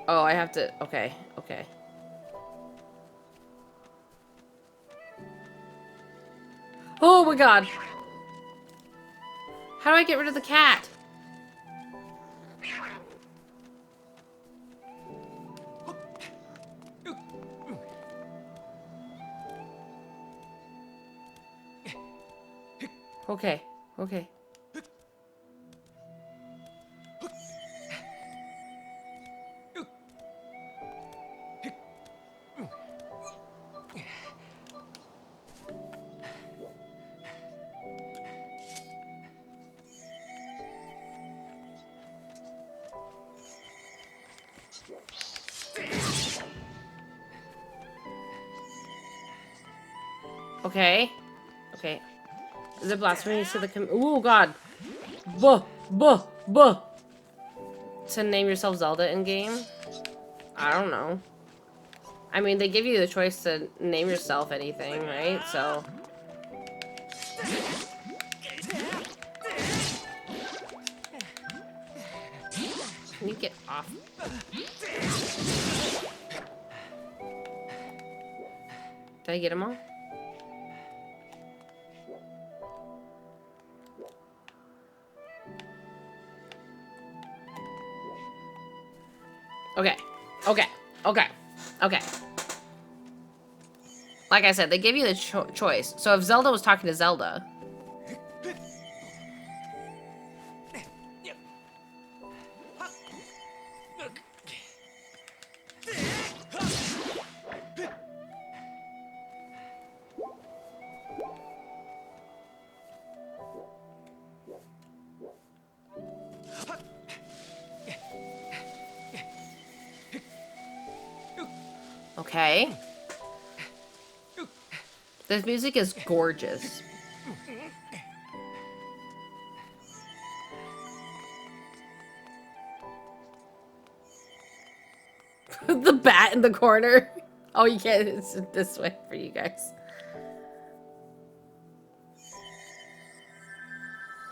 Oh, I have to... Okay, okay. Oh my god! How do I get rid of the cat? Okay, okay. Okay. Okay. Is it blasphemy to the oh god. Buh, buh, buh. To name yourself Zelda in game? I don't know. I mean, they give you the choice to name yourself anything, right? So. Can you get off? Did I get them all? Okay. Okay. Okay. Okay. Like I said, they give you the choice. So if Zelda was talking to Zelda... Okay. This music is gorgeous. The bat in the corner. Oh, you can't. It's this way for you guys.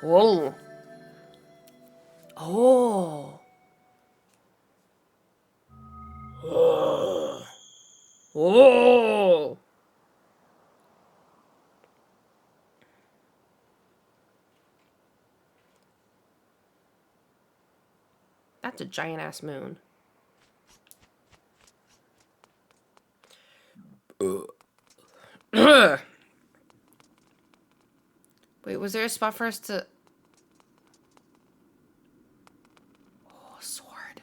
Oh. Oh. Oh. Oh. That's a giant ass moon. Wait, was there a spot for us to... Oh, sword.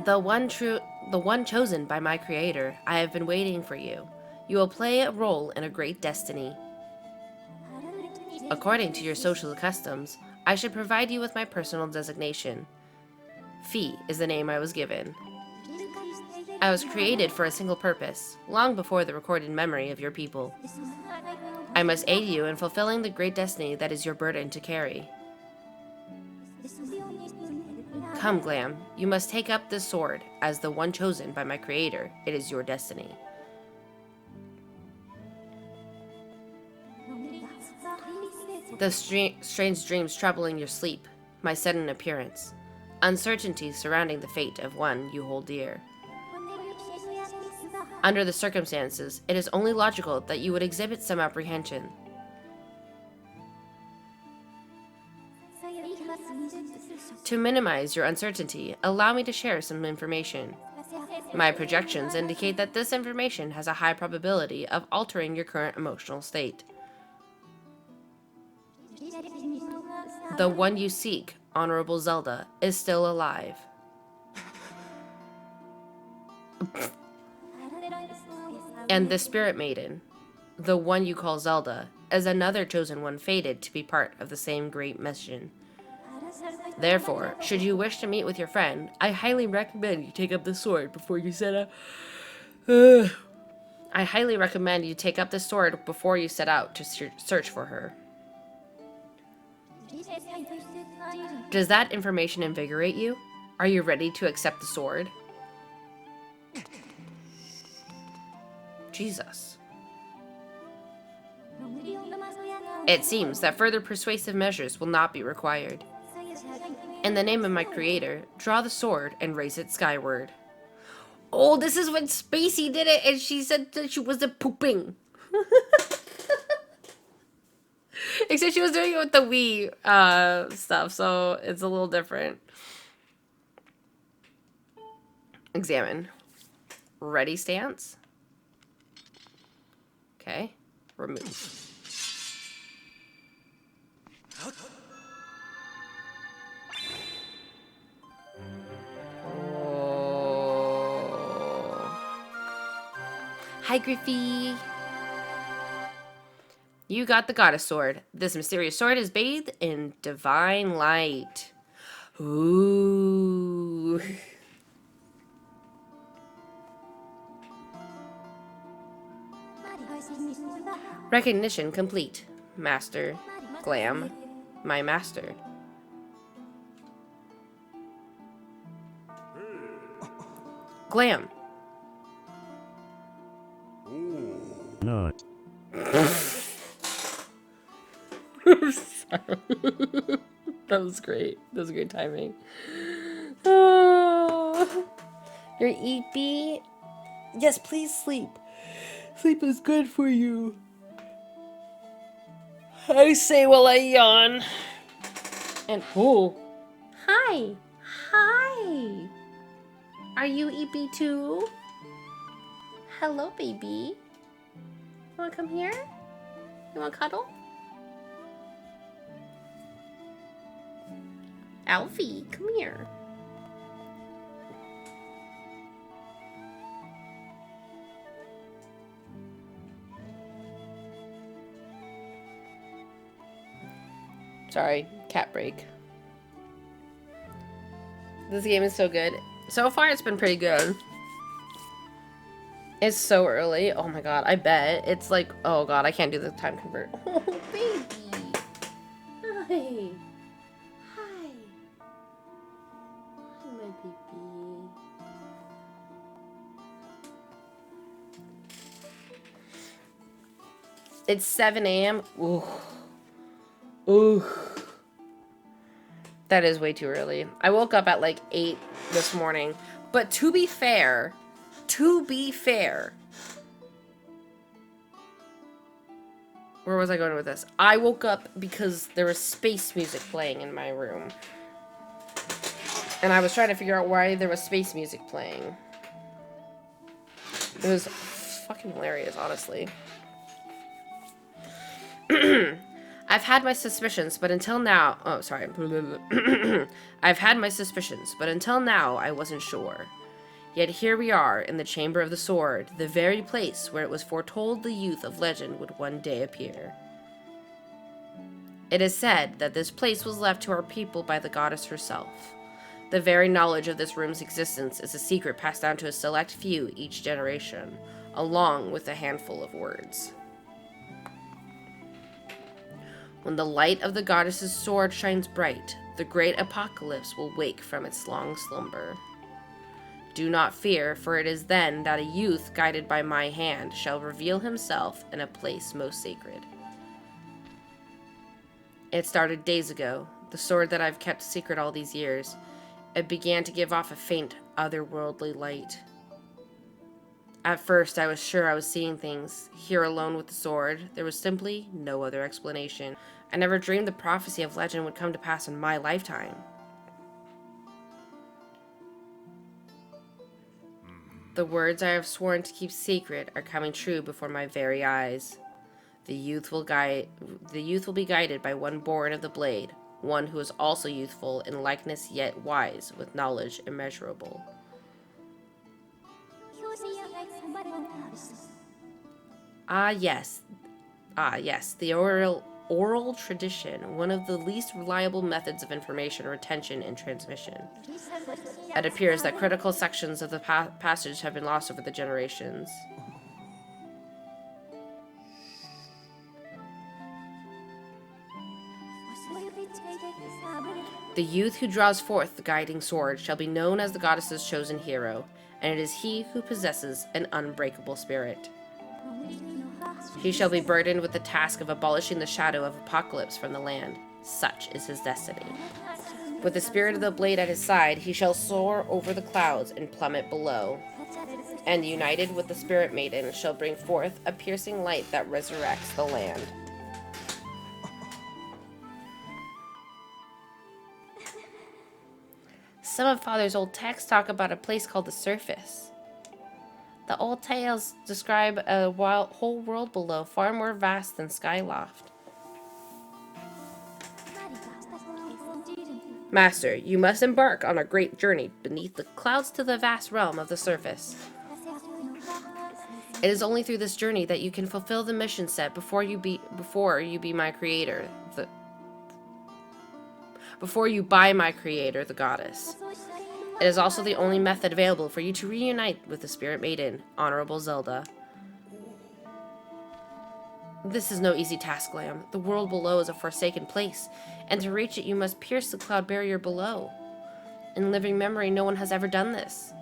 The one chosen by my creator, I have been waiting for you. You will play a role in a great destiny. According to your social customs, I should provide you with my personal designation. Fee is the name I was given. I was created for a single purpose, long before the recorded memory of your people. I must aid you in fulfilling the great destiny that is your burden to carry. Come, Glam, you must take up this sword. As the one chosen by my creator, it is your destiny. The strange dreams troubling your sleep, my sudden appearance, uncertainty surrounding the fate of one you hold dear. Under the circumstances, it is only logical that you would exhibit some apprehension. To minimize your uncertainty, allow me to share some information. My projections indicate that this information has a high probability of altering your current emotional state. The one you seek, Honorable Zelda, is still alive. And the Spirit Maiden, the one you call Zelda, is another chosen one fated to be part of the same great mission. Therefore, should you wish to meet with your friend, I highly recommend you take up the sword before you set out. I highly recommend you take up the sword before you set out to search for her. Does that information invigorate you? Are you ready to accept the sword? Jesus. It seems that further persuasive measures will not be required. In the name of my creator, draw the sword and raise it skyward. Oh, this is when Spacey did it and she said that she wasn't pooping. Except she was doing it with the Wii stuff, so it's a little different. Examine. Ready stance. Okay. Remove. Hi, Griffey. You got the goddess sword. This mysterious sword is bathed in divine light. Ooh. Recognition complete. Master. Glam. My master. Glam. No. I'm sorry. That was great. That was great timing. Oh. You're EP? Yes, please sleep. Sleep is good for you. I say while I yawn. And oh. Hi. Hi. Are you EP too? Hello, baby. You wanna come here? You wanna cuddle? Alfie, come here. Sorry, cat break. This game is so good. So far, it's been pretty good. It's so early. Oh my god, I bet. It's like, oh god, I can't do the time convert. Oh, baby. Hi. Hi. Hi, my baby. It's 7 a.m. Ooh. Ooh. That is way too early. I woke up at like 8 this morning. But to be fair, where was I going with this? I woke up because there was space music playing in my room. And I was trying to figure out why there was space music playing. It was fucking hilarious, honestly. I've had my suspicions, but until now... Oh, sorry. I've had my suspicions, but until now, I wasn't sure. Yet here we are, in the Chamber of the Sword, the very place where it was foretold the youth of legend would one day appear. It is said that this place was left to our people by the goddess herself. The very knowledge of this room's existence is a secret passed down to a select few each generation, along with a handful of words. When the light of the goddess's sword shines bright, the great apocalypse will wake from its long slumber. Do not fear, for it is then that a youth guided by my hand shall reveal himself in a place most sacred. It started days ago, the sword that I've kept secret all these years. It began to give off a faint, otherworldly light. At first, I was sure I was seeing things. Here alone with the sword, there was simply no other explanation. I never dreamed the prophecy of legend would come to pass in my lifetime. The words I have sworn to keep secret are coming true before my very eyes. The youth will be guided by one born of the blade, one who is also youthful in likeness yet wise, with knowledge immeasurable. Ah yes, the oral tradition, one of the least reliable methods of information retention and transmission. It appears that critical sections of the passage have been lost over the generations. The youth who draws forth the guiding sword shall be known as the goddess's chosen hero, and it is he who possesses an unbreakable spirit. He shall be burdened with the task of abolishing the shadow of apocalypse from the land. Such is his destiny. With the spirit of the blade at his side, he shall soar over the clouds and plummet below. And united with the spirit maiden, shall bring forth a piercing light that resurrects the land. Some of Father's old texts talk about a place called the Surface. The old tales describe a whole world below, far more vast than Skyloft. Master, you must embark on a great journey beneath the clouds to the vast realm of the surface. It is only through this journey that you can fulfill the mission set before you be my creator, before you buy my creator, the goddess. It is also the only method available for you to reunite with the Spirit Maiden, Honorable Zelda. This is no easy task, Lamb. The world below is a forsaken place, and to reach it you must pierce the cloud barrier below. In living memory, no one has ever done this.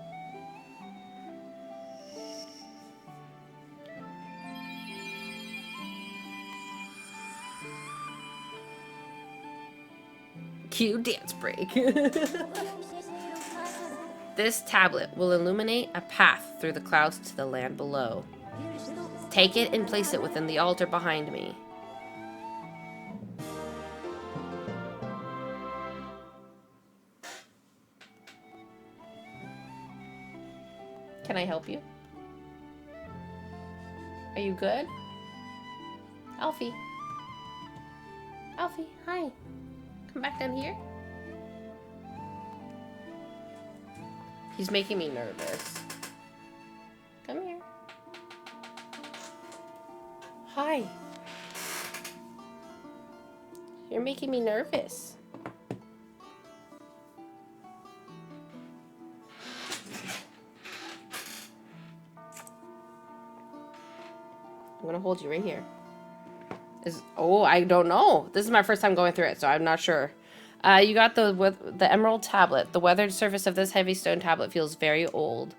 Cue dance break. This tablet will illuminate a path through the clouds to the land below. Take it and place it within the altar behind me. Can I help you? Are you good? Alfie. Alfie, hi. Come back down here. He's making me nervous. Come here. Hi. You're making me nervous. I'm gonna hold you right here. Oh, I don't know. This is my first time going through it, so I'm not sure. You got the emerald tablet. The weathered surface of this heavy stone tablet feels very old.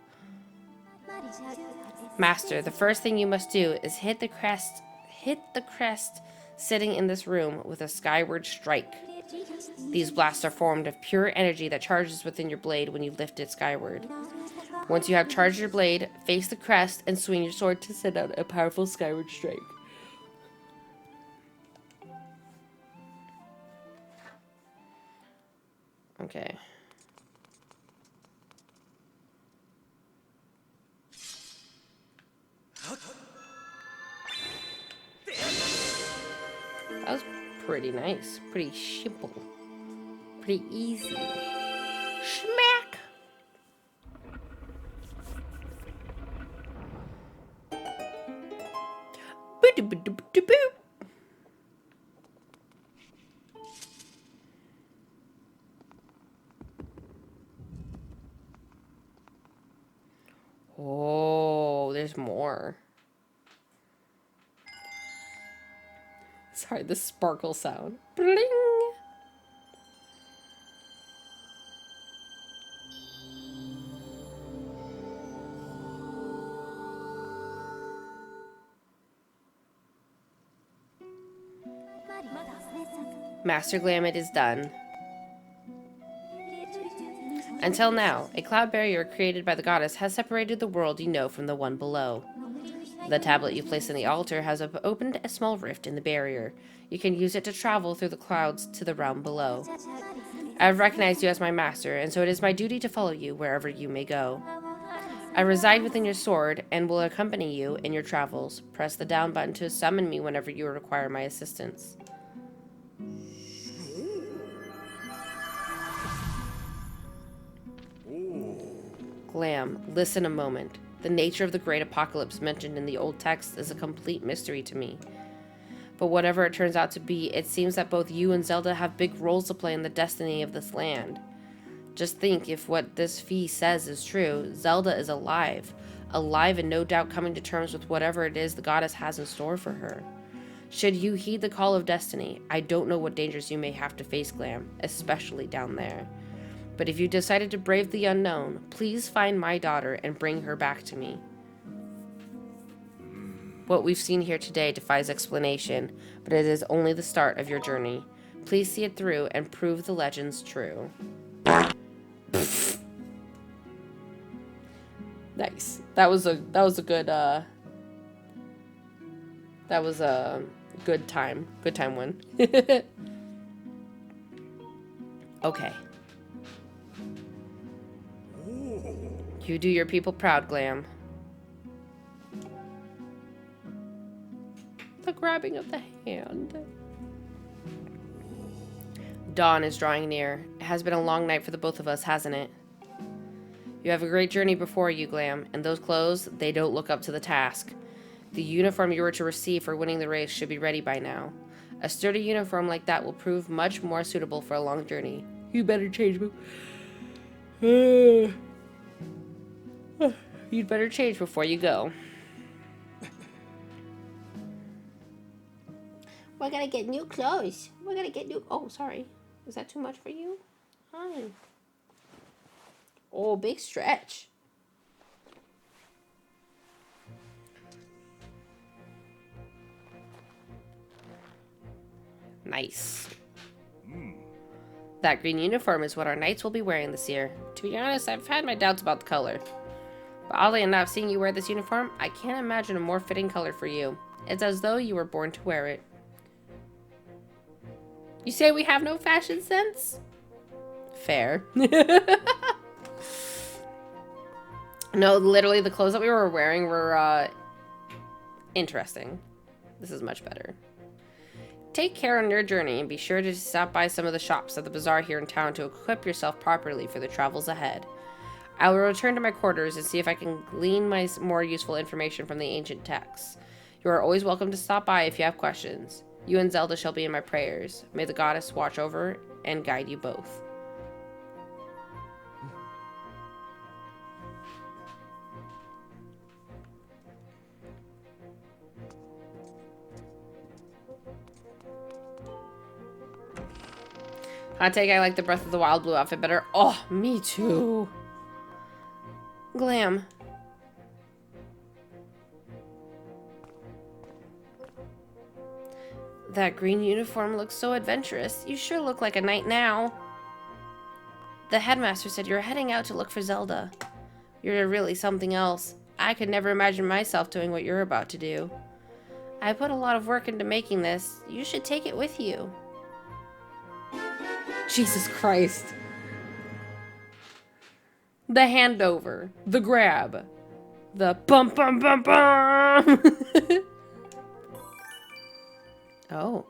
Master, the first thing you must do is hit the crest sitting in this room with a skyward strike. These blasts are formed of pure energy that charges within your blade when you lift it skyward. Once you have charged your blade, face the crest and swing your sword to send out a powerful skyward strike. Okay. That was pretty nice. Pretty simple. Pretty easy. Smack! Boop-de-boop-de-boop-de-boop. Oh, there's more. Sorry, the sparkle sound. Bling! Master Glam, it is done. Until now, a cloud barrier created by the goddess has separated the world you know from the one below. The tablet you place in the altar has opened a small rift in the barrier. You can use it to travel through the clouds to the realm below. I have recognized you as my master, and so it is my duty to follow you wherever you may go. I reside within your sword and will accompany you in your travels. Press the down button to summon me whenever you require my assistance. Glam, listen a moment. The nature of the great apocalypse mentioned in the old text is a complete mystery to me. But whatever it turns out to be, it seems that both you and Zelda have big roles to play in the destiny of this land. Just think, if what this fee says is true, Zelda is alive. Alive and no doubt coming to terms with whatever it is the goddess has in store for her. Should you heed the call of destiny, I don't know what dangers you may have to face, Glam, especially down there. But if you decided to brave the unknown, please find my daughter and bring her back to me. What we've seen here today defies explanation, but it is only the start of your journey. Please see it through and prove the legends true. Nice. That was a good time. Good time one. Okay. You do your people proud, Glam. The grabbing of the hand. Dawn is drawing near. It has been a long night for the both of us, hasn't it? You have a great journey before you, Glam, and those clothes, they don't look up to the task. The uniform you were to receive for winning the race should be ready by now. A sturdy uniform like that will prove much more suitable for a long journey. You better change. You'd better change before you go. We're gonna get new clothes. We're gonna get new... Oh, sorry. Is that too much for you? Hi. Oh, big stretch. Nice. That green uniform is what our knights will be wearing this year. To be honest, I've had my doubts about the color. But oddly enough, seeing you wear this uniform, I can't imagine a more fitting color for you. It's as though you were born to wear it. You say we have no fashion sense? Fair. No, literally the clothes that we were wearing were, interesting. This is much better. Take care on your journey and be sure to stop by some of the shops at the bazaar here in town to equip yourself properly for the travels ahead. I will return to my quarters and see if I can glean more useful information from the ancient texts. You are always welcome to stop by if you have questions. You and Zelda shall be in my prayers. May the goddess watch over and guide you both. Hot take, I like the Breath of the Wild blue outfit better. Oh, me too. Glam. That green uniform looks so adventurous. You sure look like a knight now. The headmaster said you're heading out to look for Zelda. You're really something else. I could never imagine myself doing what you're about to do. I put a lot of work into making this. You should take it with you. Jesus Christ. The handover. The grab. The bum bum bum bum. Oh.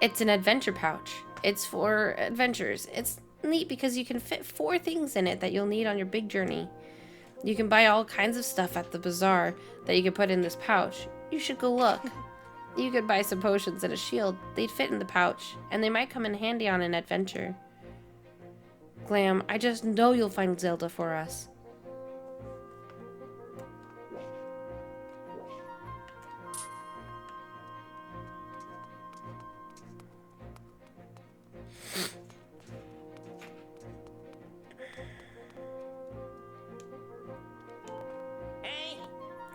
It's an adventure pouch. It's for adventures. It's neat because you can fit 4 things in it that you'll need on your big journey. You can buy all kinds of stuff at the bazaar that you can put in this pouch. You should go look. You could buy some potions and a shield. They'd fit in the pouch, and they might come in handy on an adventure. Glam, I just know you'll find Zelda for us.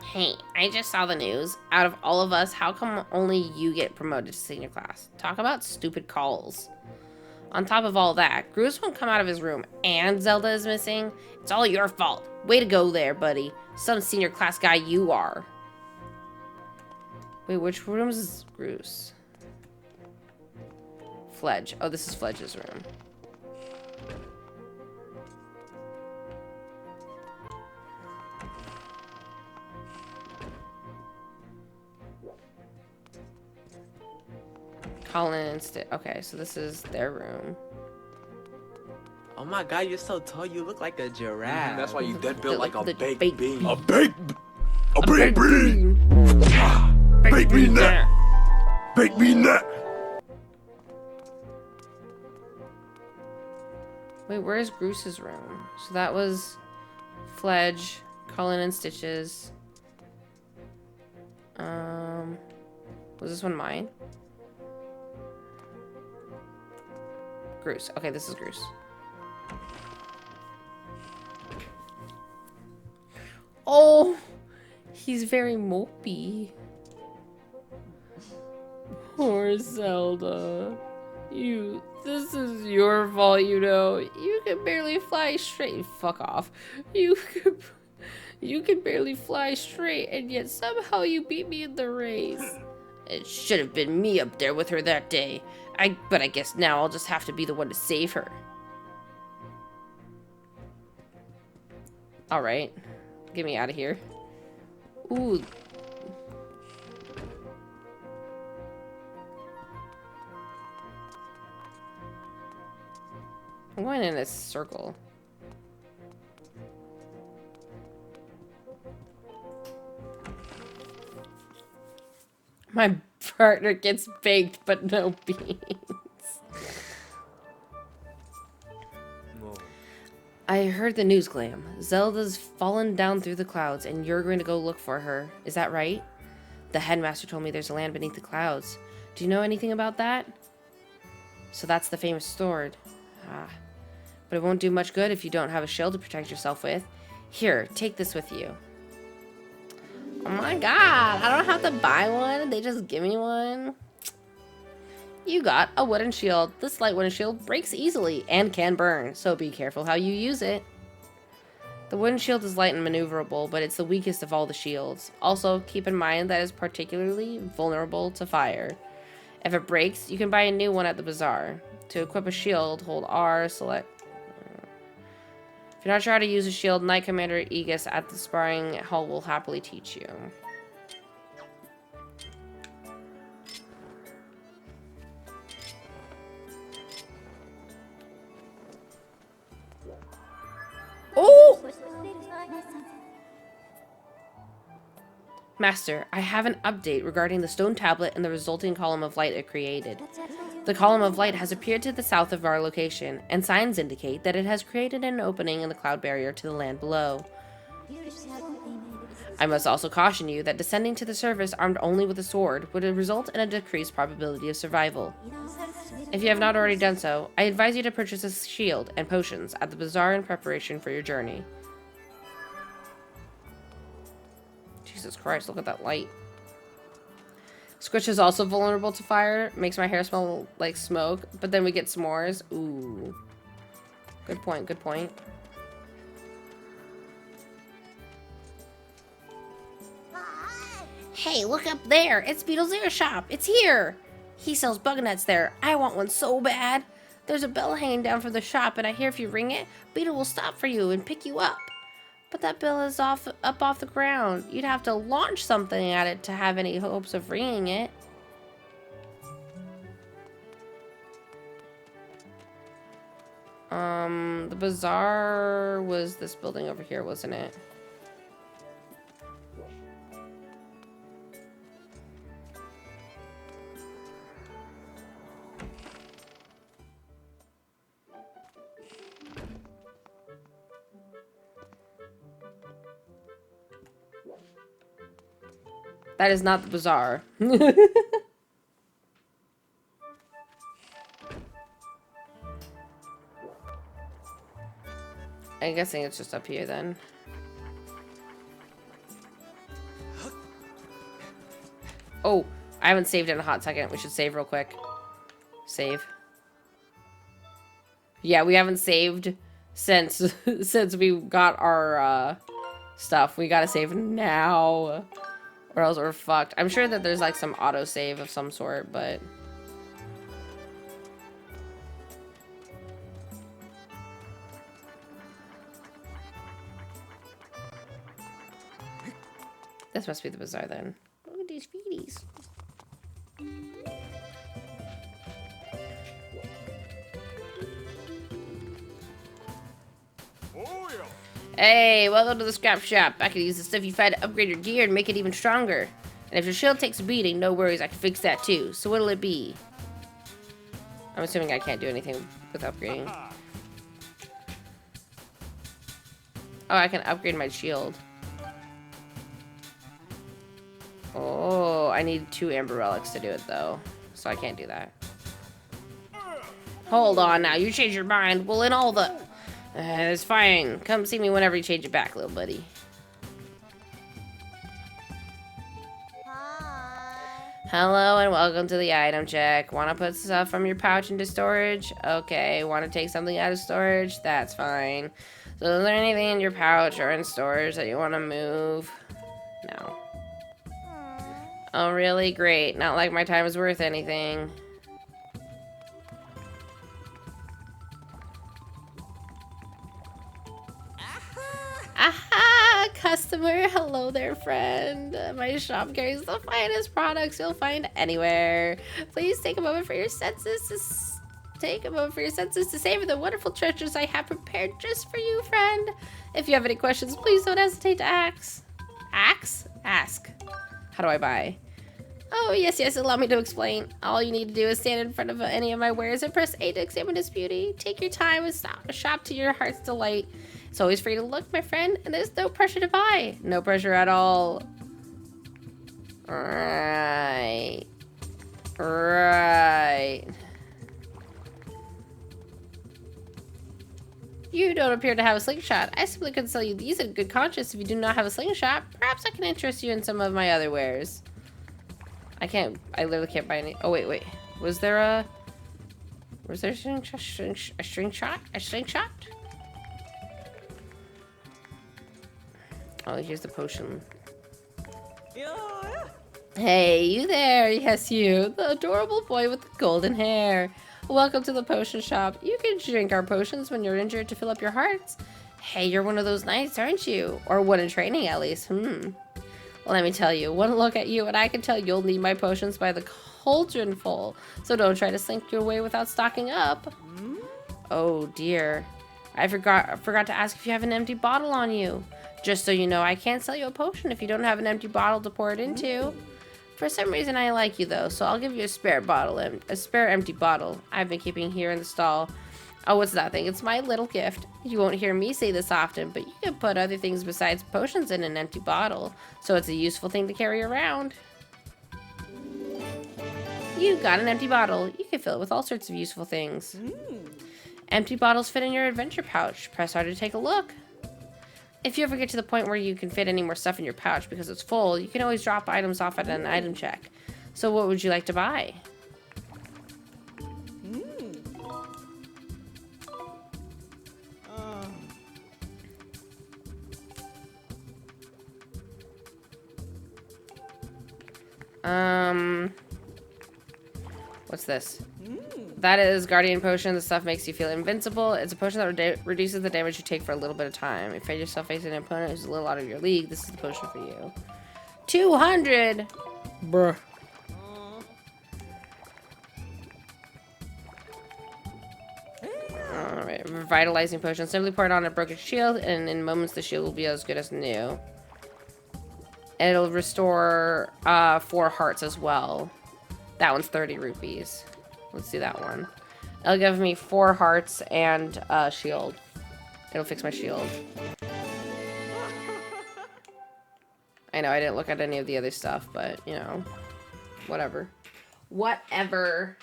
Hey, I just saw the news. Out of all of us, how come only you get promoted to senior class? Talk about stupid calls. On top of all that, Groose won't come out of his room, and Zelda is missing. It's all your fault. Way to go there, buddy. Some senior class guy you are. Wait, which room is Groose? Fledge. Oh, this is Fledge's room. Colin and okay, so this is their room. Oh my god, you're so tall, you look like a giraffe. That's why you dead built like a baked bean. A baked bean. Baked bean that. Baked bean that. Wait, where's Groose's room? So that was Fledge, Colin and Stitches. Was this one mine? Groose. Okay, this is Groose. Oh, he's very mopey. Poor Zelda. This is your fault, you know. You can barely fly straight. Fuck off. You can barely fly straight, and yet somehow you beat me in the race. It should have been me up there with her that day. But I guess now I'll just have to be the one to save her. Alright. Get me out of here. Ooh. I'm going in a circle. My partner gets baked, but no beans. I heard the news, Glam. Zelda's fallen down through the clouds, and you're going to go look for her. Is that right? The headmaster told me there's a land beneath the clouds. Do you know anything about that? So that's the famous sword. Ah. But it won't do much good if you don't have a shield to protect yourself with. Here, take this with you. Oh my god, I don't have to buy one. They just give me one. You got a wooden shield. This light wooden shield breaks easily and can burn, so be careful how you use it. The wooden shield is light and maneuverable, but it's the weakest of all the shields. Also, keep in mind that it's particularly vulnerable to fire. If it breaks, you can buy a new one at the bazaar. To equip a shield, hold R, select... If you're not sure how to use a shield, Knight Commander Aegis at the sparring hall will happily teach you. Oh! Master, I have an update regarding the stone tablet and the resulting column of light it created. The column of light has appeared to the south of our location, and signs indicate that it has created an opening in the cloud barrier to the land below. I must also caution you that descending to the surface armed only with a sword would result in a decreased probability of survival. If you have not already done so, I advise you to purchase a shield and potions at the bazaar in preparation for your journey. Jesus Christ, look at that light. Squish is also vulnerable to fire. Makes my hair smell like smoke, but then we get s'mores. Ooh. Good point, good point. Hey, look up there. It's Beetle's ear shop. It's here. He sells bug nets there. I want one so bad. There's a bell hanging down from the shop, and I hear if you ring it, Beetle will stop for you and pick you up. But that bell is up off the ground. You'd have to launch something at it to have any hopes of ringing it. The bazaar was this building over here, wasn't it? That is not the bazaar. I'm guessing it's just up here then. Oh, I haven't saved in a hot second. We should save real quick. Save. Yeah, we haven't saved since we got our stuff. We gotta save now, or else we're fucked. I'm sure that there's like some auto save of some sort, but this must be the bazaar then. Look at these feeties. Hey, welcome to the scrap shop. I can use the stuff you find to upgrade your gear and make it even stronger. And if your shield takes a beating, no worries, I can fix that too. So what'll it be? I'm assuming I can't do anything with upgrading. Oh, I can upgrade my shield. Oh, I need 2 amber relics to do it though. So I can't do that. Hold on now, you changed your mind. Well, in all the... it's fine. Come see me whenever you change it back, little buddy. Hi. Hello and welcome to the item check. Want to put stuff from your pouch into storage? Okay. Want to take something out of storage? That's fine. So is there anything in your pouch or in storage that you want to move? No. Oh, really? Great. Not like my time is worth anything. Aha! Customer! Hello there, friend. My shop carries the finest products you'll find anywhere. Please take a moment for your senses to savor the wonderful treasures I have prepared just for you, friend. If you have any questions, please don't hesitate to ask. Ask. How do I buy? Oh, yes, allow me to explain. All you need to do is stand in front of any of my wares and press A to examine its beauty. Take your time and shop to your heart's delight. It's always free to look, my friend, and there's no pressure to buy. No pressure at all. Right. You don't appear to have a slingshot. I simply could sell you these in good conscience if you do not have a slingshot. Perhaps I can interest you in some of my other wares. I literally can't buy any. Oh, wait. Was there a slingshot? Oh, here's the potion. Hey, you there. Yes, you. The adorable boy with the golden hair. Welcome to the potion shop. You can drink our potions when you're injured to fill up your hearts. Hey, you're one of those knights, aren't you? Or one in training, at least. Well, let me tell you. One look at you and I can tell you'll need my potions by the cauldron full. So don't try to slink your way without stocking up. Oh, dear. I forgot to ask if you have an empty bottle on you. Just so you know, I can't sell you a potion if you don't have an empty bottle to pour it into. For some reason, I like you, though, so I'll give you a spare empty bottle I've been keeping here in the stall. Oh, what's that thing? It's my little gift. You won't hear me say this often, but you can put other things besides potions in an empty bottle, so it's a useful thing to carry around. You got an empty bottle. You can fill it with all sorts of useful things. Empty bottles fit in your adventure pouch. Press R to take a look. If you ever get to the point where you can fit any more stuff in your pouch because it's full, you can always drop items off at an item check. So what would you like to buy? What's this? That is Guardian Potion. The stuff makes you feel invincible. It's a potion that reduces the damage you take for a little bit of time. If you find yourself facing an opponent who's a little out of your league, this is the potion for you. 200! Bruh. Alright, revitalizing potion. Simply pour it on a broken shield, and in moments the shield will be as good as new. And it'll restore 4 hearts as well. That one's 30 rupees. Let's do that one. It'll give me 4 hearts and a shield. It'll fix my shield. I know I didn't look at any of the other stuff, but, you know, whatever. Whatever.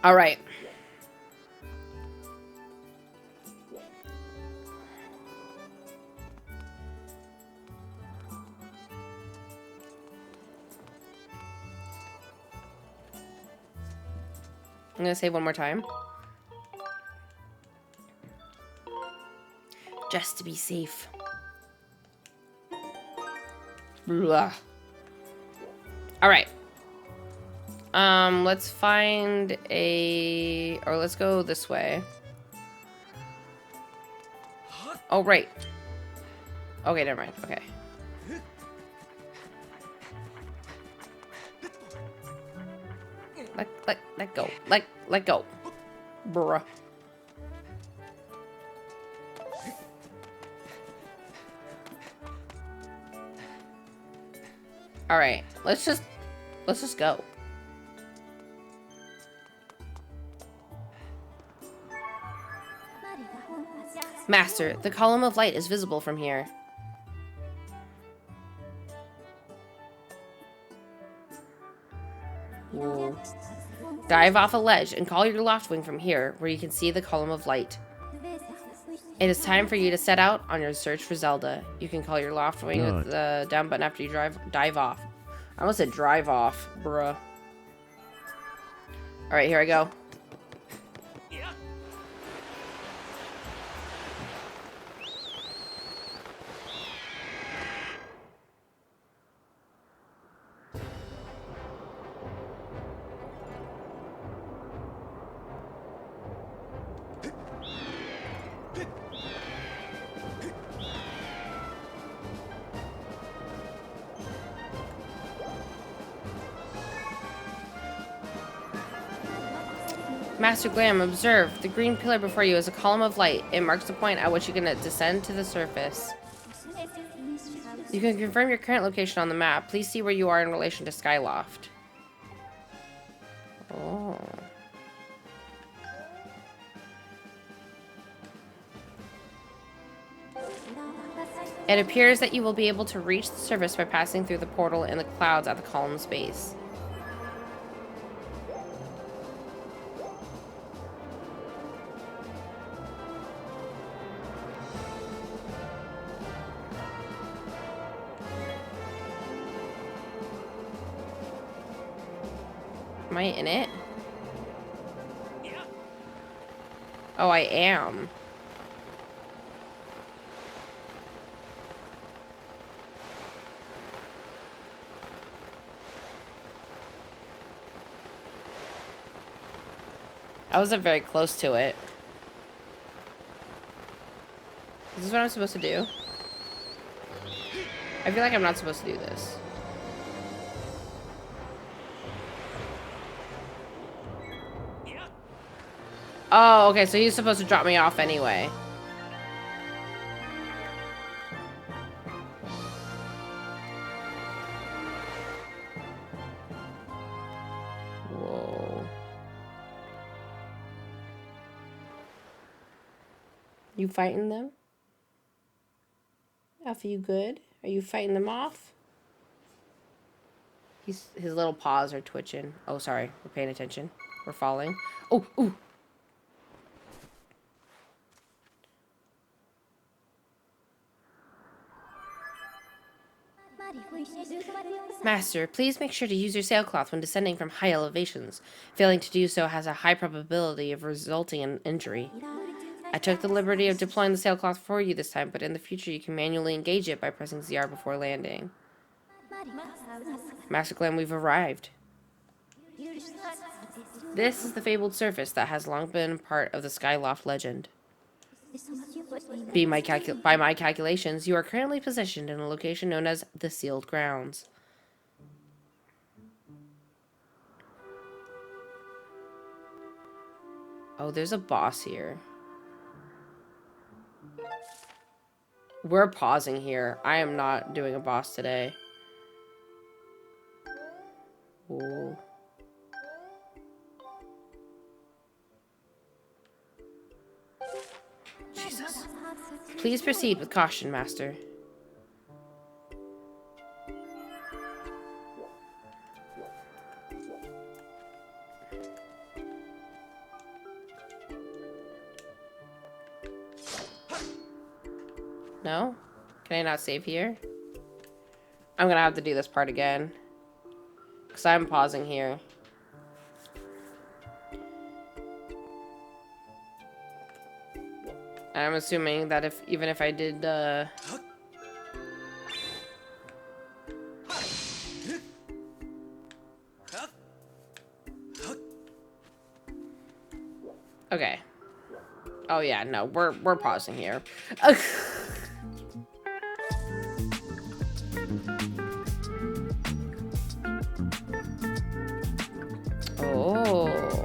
All right. I'm gonna save one more time. Just to be safe. Blah. All right. Let's find or let's go this way. Oh, right. Okay, never mind. Okay. Let go. Let go. Bruh. All right. Let's just go. Master, the column of light is visible from here. Ooh. Dive off a ledge and call your Loftwing from here, where you can see the column of light. It is time for you to set out on your search for Zelda. You can call your Loftwing with the down button after you dive off. I almost said drive off, bruh. Alright, here I go. Master Glam, observe. The green pillar before you is a column of light. It marks the point at which you're going to descend to the surface. You can confirm your current location on the map. Please see where you are in relation to Skyloft. Oh. It appears that you will be able to reach the surface by passing through the portal in the clouds at the column's base. Am I in it? Oh, I am. I wasn't very close to it. Is this what I'm supposed to do? I feel like I'm not supposed to do this. Oh, okay, so he's supposed to drop me off anyway. You fighting them? Alpha, you good? Are you fighting them off? His little paws are twitching. Oh, sorry. We're paying attention. We're falling. Oh, ooh. Master, please make sure to use your sailcloth when descending from high elevations. Failing to do so has a high probability of resulting in injury. I took the liberty of deploying the sailcloth for you this time, but in the future you can manually engage it by pressing ZR before landing. Master Glenn, we've arrived. This is the fabled surface that has long been part of the Skyloft legend. By my calculations, you are currently positioned in a location known as the Sealed Grounds. Oh, there's a boss here. We're pausing here. I am not doing a boss today. Ooh. Jesus. Please proceed with caution, Master. No? Can I not save here? I'm gonna have to do this part again. Because I'm pausing here. I'm assuming that even if I did, okay. Oh yeah, no, we're pausing here. Oh.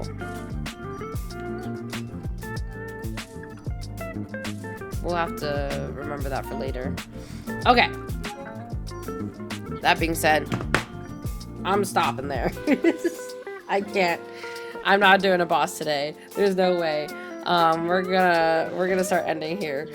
We'll have to remember that for later. Okay. That being said, I'm stopping there. I can't. I'm not doing a boss today. There's no way. We're gonna start ending here.